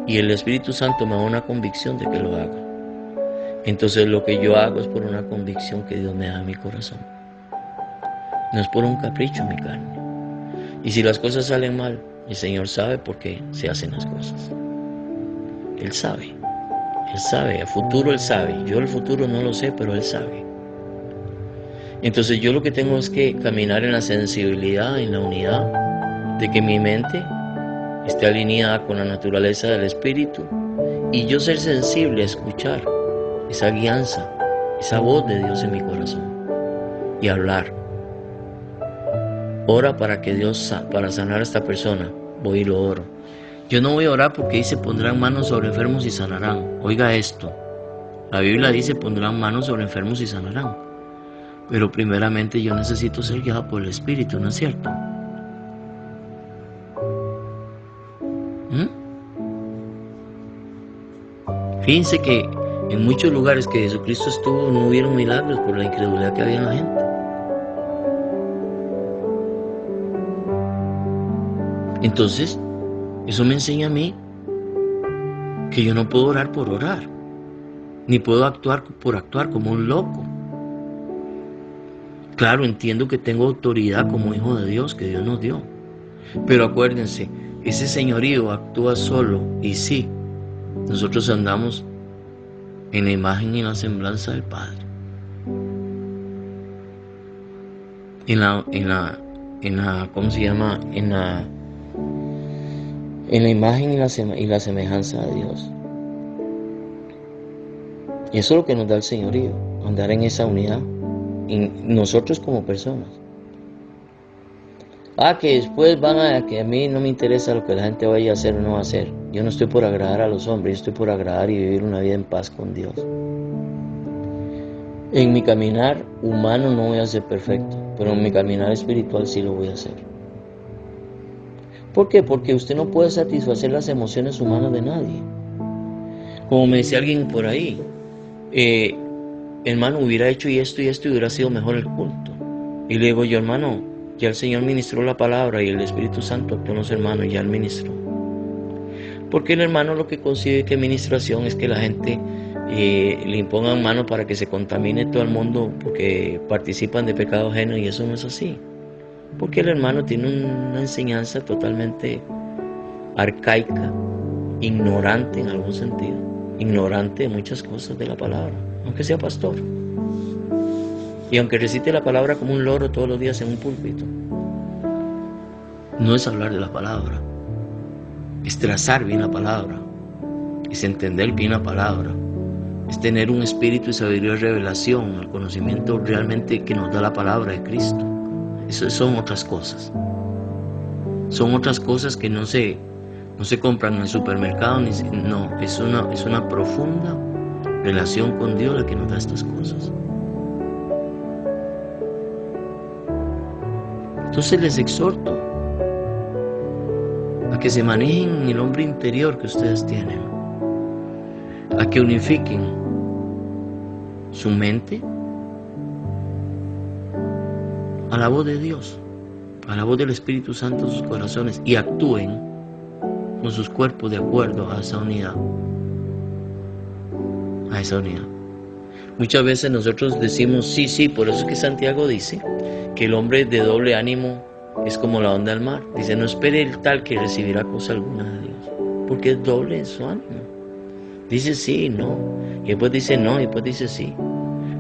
B: y el Espíritu Santo me da una convicción de que lo haga. Entonces lo que yo hago es por una convicción que Dios me da en mi corazón. No es por un capricho en mi carne. Y si las cosas salen mal, el Señor sabe por qué se hacen las cosas. Él sabe, el futuro Él sabe. Yo el futuro no lo sé, pero Él sabe. Entonces yo lo que tengo es que caminar en la sensibilidad, en la unidad, de que mi mente esté alineada con la naturaleza del Espíritu y yo ser sensible a escuchar esa guianza, esa voz de Dios en mi corazón y hablar. Ora para que Dios, para sanar a esta persona, voy y lo oro. Yo no voy a orar porque dice pondrán manos sobre enfermos y sanarán. Oiga esto, la Biblia dice pondrán manos sobre enfermos y sanarán. Pero primeramente yo necesito ser guiado por el Espíritu, ¿no es cierto? Fíjense que en muchos lugares que Jesucristo estuvo no hubieron milagros por la incredulidad que había en la gente. Entonces, eso me enseña a mí que yo no puedo orar por orar, ni puedo actuar por actuar como un loco. Claro, entiendo que tengo autoridad como hijo de Dios, que Dios nos dio. Pero acuérdense, ese señorío actúa solo y sí, nosotros andamos en la imagen y la semblanza del Padre. ¿Cómo se llama? En la imagen y la semejanza de Dios. Y eso es lo que nos da el señorío, andar en esa unidad, en nosotros como personas. Que después que a mí no me interesa lo que la gente vaya a hacer o no a hacer. Yo no estoy por agradar a los hombres, yo estoy por agradar y vivir una vida en paz con Dios. En mi caminar humano no voy a ser perfecto, pero en mi caminar espiritual sí lo voy a hacer. ¿Por qué? Porque usted no puede satisfacer las emociones humanas de nadie. Como me decía alguien por ahí, hermano, hubiera hecho y esto y hubiera sido mejor el culto. Y le digo yo, hermano, ya el Señor ministró la palabra y el Espíritu Santo actuó en los hermanos y ya Él ministró. Porque el hermano lo que concibe que ministración es que la gente le impongan mano para que se contamine todo el mundo porque participan de pecado ajeno, y eso no es así. Porque el hermano tiene una enseñanza totalmente arcaica, ignorante en algún sentido, ignorante de muchas cosas de la palabra, aunque sea pastor. Y aunque recite la palabra como un loro todos los días en un púlpito, no es hablar de la palabra, es trazar bien la palabra, es entender bien la palabra, es tener un espíritu y sabiduría de revelación, el conocimiento realmente que nos da la palabra de Cristo. Eso son otras cosas. Son otras cosas que no se compran en el supermercado, no, es una profunda relación con Dios la que nos da estas cosas. Entonces les exhorto a que se manejen en el hombre interior que ustedes tienen, a que unifiquen su mente a la voz de Dios, a la voz del Espíritu Santo en sus corazones, y actúen con sus cuerpos de acuerdo a esa unidad. A esa unidad. Muchas veces nosotros decimos sí, por eso es que Santiago dice que el hombre de doble ánimo es como la onda del mar. Dice, no espere el tal que recibirá cosa alguna de Dios, porque es doble en su ánimo. Dice sí, no, y después dice no, y después dice sí.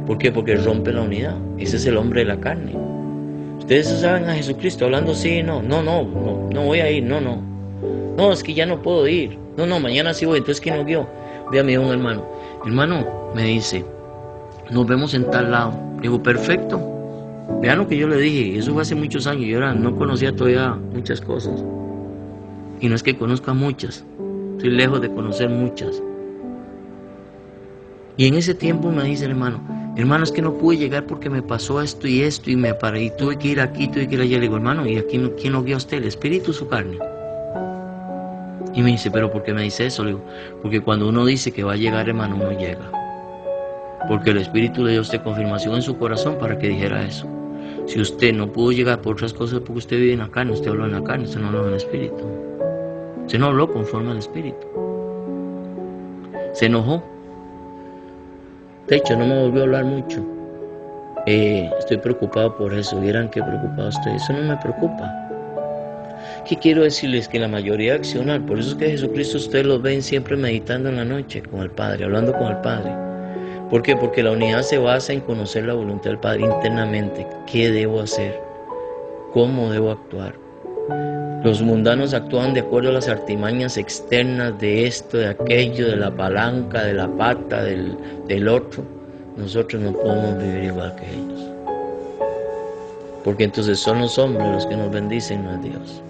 B: ¿Por qué? Porque rompe la unidad. Ese es el hombre de la carne. Ustedes saben a Jesucristo hablando sí, no voy a ir, no, es que ya no puedo ir, no, mañana sí voy. Entonces, ¿quién lo guió? Ve a mí un hermano, me dice, nos vemos en tal lado. Digo, perfecto. Vean lo que yo le dije, eso fue hace muchos años, yo no conocía todavía muchas cosas, y no es que conozca muchas, estoy lejos de conocer muchas. Y en ese tiempo me dice el hermano, es que no pude llegar porque me pasó esto y me paré, y tuve que ir aquí, tuve que ir allá. Le digo, hermano, ¿y aquí quién lo guía a usted? ¿El espíritu o su carne? Y me dice, ¿pero por qué me dice eso? Le digo, porque cuando uno dice que va a llegar, hermano, uno llega. Porque el espíritu le dio a usted confirmación en su corazón para que dijera eso. Si usted no pudo llegar por otras cosas porque usted vive en la carne, usted habló en la carne, usted no habló en el espíritu. Usted no habló conforme al espíritu. Se enojó. De hecho, no me volvió a hablar mucho. Estoy preocupado por eso. Vieran qué preocupado estoy. Eso no me preocupa. ¿Qué quiero decirles? Que la mayoría accionar. Por eso es que Jesucristo ustedes lo ven siempre meditando en la noche con el Padre, hablando con el Padre. ¿Por qué? Porque la unidad se basa en conocer la voluntad del Padre internamente. ¿Qué debo hacer? ¿Cómo debo actuar? Los mundanos actúan de acuerdo a las artimañas externas de esto, de aquello, de la palanca, de la pata, del otro. Nosotros no podemos vivir igual que ellos. Porque entonces son los hombres los que nos bendicen, no es Dios.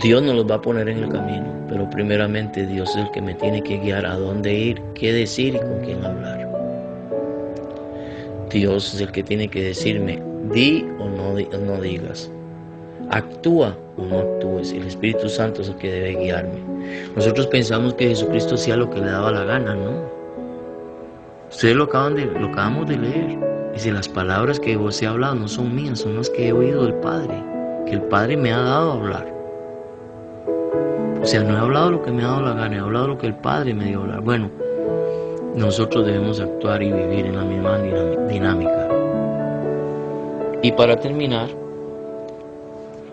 B: Dios nos los va a poner en el camino, pero primeramente Dios es el que me tiene que guiar a dónde ir, qué decir y con quién hablar. Dios es el que tiene que decirme, di o no digas. Actúa o no actúes. El Espíritu Santo es el que debe guiarme. Nosotros pensamos que Jesucristo hacía lo que le daba la gana, ¿no? Ustedes lo acabamos de leer. Dice, las palabras que José ha hablado no son mías, son las que he oído del Padre, que el Padre me ha dado a hablar. O sea, no he hablado lo que me ha dado la gana, he hablado lo que el Padre me dio a hablar. Bueno, nosotros debemos actuar y vivir en la misma dinámica. Y para terminar,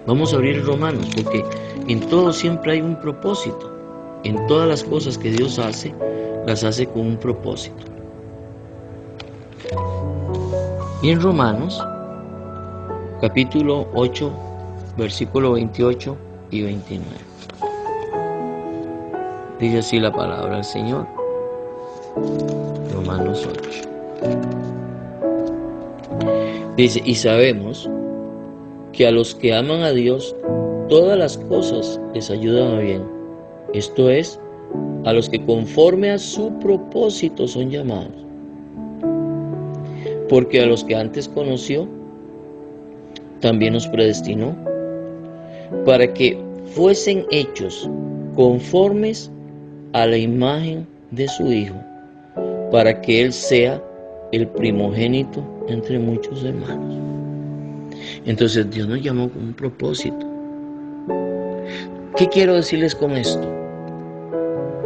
B: vamos a abrir Romanos, porque en todo siempre hay un propósito. En todas las cosas que Dios hace, las hace con un propósito. Y en Romanos, capítulo 8, versículo 28 y 29. Dice así la palabra del Señor. Romanos 8. Dice, y sabemos que a los que aman a Dios, todas las cosas les ayudan a bien. Esto es, a los que conforme a su propósito son llamados. Porque a los que antes conoció, también los predestinó, para que fuesen hechos conformes a la imagen de su Hijo, para que Él sea el primogénito entre muchos hermanos. Entonces Dios nos llamó con un propósito. ¿Qué quiero decirles con esto?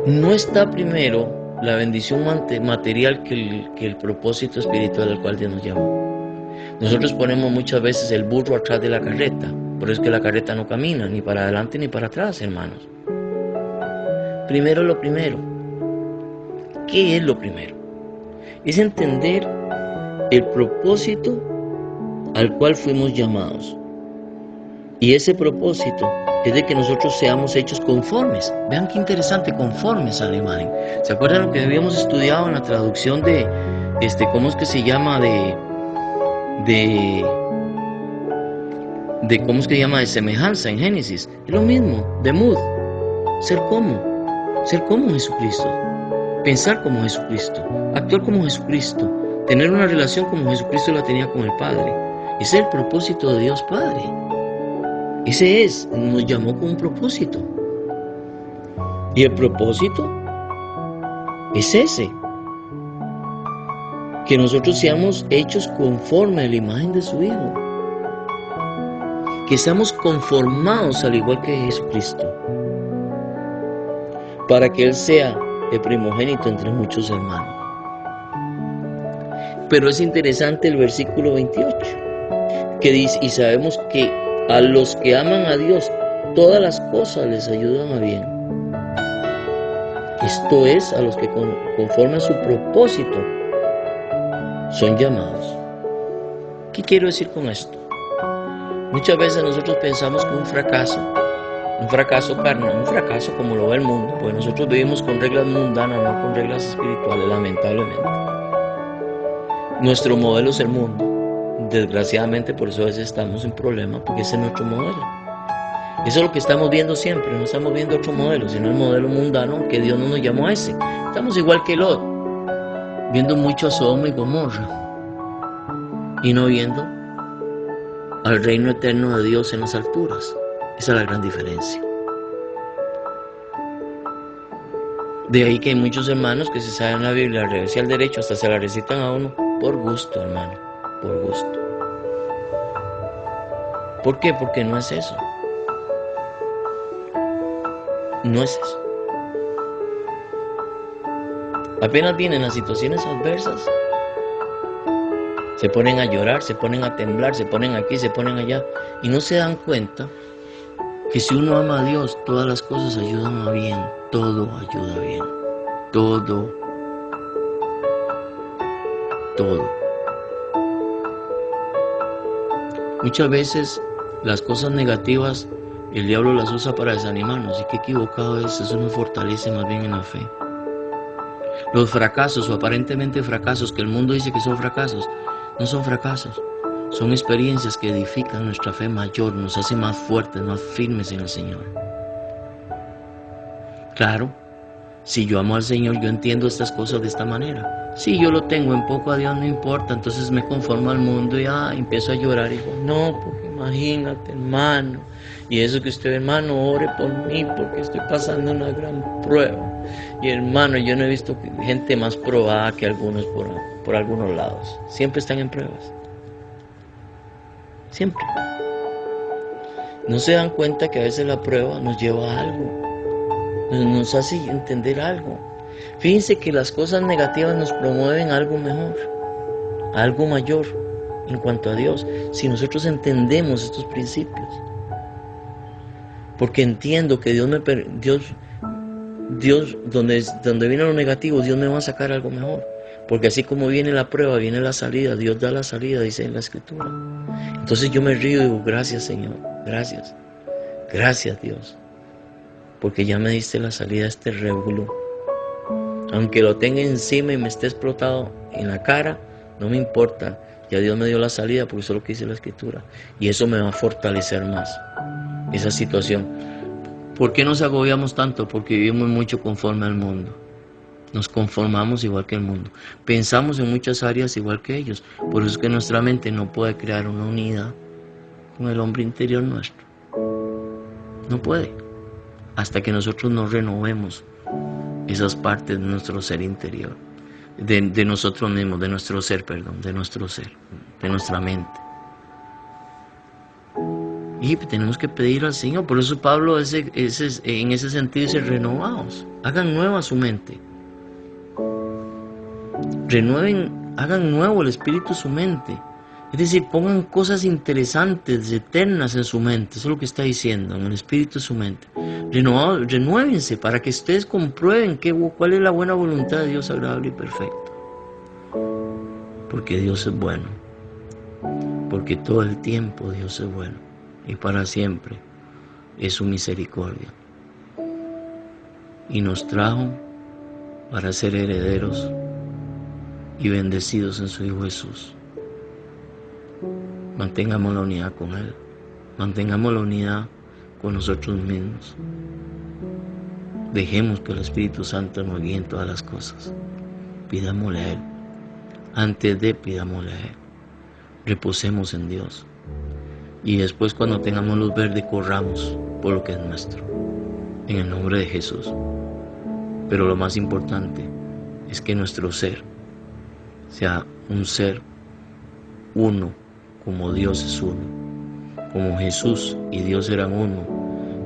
B: No está primero la bendición material que el propósito espiritual al cual Dios nos llamó. Nosotros ponemos muchas veces el burro atrás de la carreta, por eso es que la carreta no camina ni para adelante ni para atrás, hermanos. Primero lo primero. ¿Qué es lo primero? Es entender el propósito al cual fuimos llamados. Y ese propósito es de que nosotros seamos hechos conformes. Vean qué interesante, conformes a la imagen. ¿Se acuerdan lo que habíamos estudiado en la traducción de, cómo es que se llama, cómo es que se llama, de semejanza en Génesis? Es lo mismo, de mood, ser como Jesucristo, pensar como Jesucristo, actuar como Jesucristo, tener una relación como Jesucristo la tenía con el Padre. Ese es el propósito de Dios Padre. Ese es, nos llamó con un propósito. Y el propósito es ese, que nosotros seamos hechos conforme a la imagen de su Hijo, que seamos conformados al igual que Jesucristo, para que Él sea el primogénito entre muchos hermanos. Pero es interesante el versículo 28, que dice, y sabemos que a los que aman a Dios, todas las cosas les ayudan a bien. Esto es, a los que conforme a su propósito son llamados. ¿Qué quiero decir con esto? Muchas veces nosotros pensamos que un fracaso carnal, un fracaso como lo ve el mundo, porque nosotros vivimos con reglas mundanas, no con reglas espirituales, lamentablemente. Nuestro modelo es el mundo. Desgraciadamente, por eso a veces estamos en problemas, porque ese es nuestro modelo. Eso es lo que estamos viendo siempre, no estamos viendo otro modelo, sino el modelo mundano, que Dios no nos llamó a ese. Estamos igual que Lot, viendo mucho a Sodoma y Gomorra, y no viendo al reino eterno de Dios en las alturas. Esa es la gran diferencia. De ahí que hay muchos hermanos que se saben la Biblia al revés y al derecho, hasta se la recitan a uno por gusto, hermano, por gusto. ¿Por qué? Porque no es eso. No es eso. Apenas vienen las situaciones adversas, se ponen a llorar, se ponen a temblar, se ponen aquí, se ponen allá, y no se dan cuenta que si uno ama a Dios, todas las cosas ayudan a bien, todo ayuda bien, todo. Muchas veces las cosas negativas el diablo las usa para desanimarnos, y qué equivocado es, eso nos fortalece más bien en la fe. Los fracasos o aparentemente fracasos que el mundo dice que son fracasos, no son fracasos, son experiencias que edifican nuestra fe mayor, nos hacen más fuertes, más firmes en el Señor. Claro, si yo amo al Señor, yo entiendo estas cosas de esta manera. Si yo lo tengo en poco a Dios, no importa, entonces me conformo al mundo y empiezo a llorar y digo, no, porque imagínate, hermano, y eso que usted, hermano, ore por mí porque estoy pasando una gran prueba. Y hermano, yo no he visto gente más probada que algunos por algunos lados. Siempre están en pruebas. Siempre. No se dan cuenta que a veces la prueba nos lleva a algo, nos hace entender algo. Fíjense que las cosas negativas nos promueven a algo mejor, a algo mayor en cuanto a Dios, si nosotros entendemos estos principios. Porque entiendo que Dios, donde viene lo negativo, Dios me va a sacar algo mejor. Porque así como viene la prueba, viene la salida. Dios da la salida, dice en la Escritura. Entonces yo me río y digo, gracias Señor, gracias. Gracias Dios. Porque ya me diste la salida a este revolú. Aunque lo tenga encima y me esté explotado en la cara, no me importa. Ya Dios me dio la salida porque eso es lo que dice la Escritura. Y eso me va a fortalecer más, esa situación. ¿Por qué nos agobiamos tanto? Porque vivimos mucho conforme al mundo. Nos conformamos igual que el mundo. Pensamos en muchas áreas igual que ellos. Por eso es que nuestra mente no puede crear una unidad con el hombre interior nuestro. No puede. Hasta que nosotros nos renovemos esas partes de nuestro ser interior. De nosotros mismos, de nuestro ser, de nuestro ser, de nuestra mente. Y tenemos que pedir al Señor. Por eso Pablo en ese sentido dice, renovaos, hagan nueva su mente. Hagan nuevo el espíritu su mente. Es decir, pongan cosas interesantes, eternas en su mente. Eso es lo que está diciendo, en el espíritu de su mente. Renuévense para que ustedes comprueben cuál es la buena voluntad de Dios agradable y perfecta. porque Dios es bueno, porque todo el tiempo Dios es bueno y para siempre es su misericordia. Y nos trajo para ser herederos y bendecidos en su Hijo Jesús. Mantengamos la unidad con Él, mantengamos la unidad con nosotros mismos. Dejemos que el Espíritu Santo nos guíe en todas las cosas. Pidámosle a Él. Antes de pidámosle a Él. Reposemos en Dios. Y después, cuando tengamos luz verde, corramos por lo que es nuestro. En el nombre de Jesús. Pero lo más importante es que nuestro ser sea un ser uno, como Dios es uno. Como Jesús y Dios eran uno.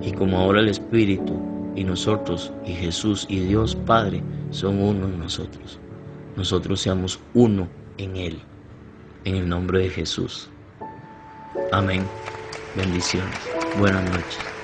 B: Y como ahora el Espíritu y nosotros y Jesús y Dios Padre son uno en nosotros. Nosotros seamos uno en Él, en el nombre de Jesús. Amén. Bendiciones. Buenas noches.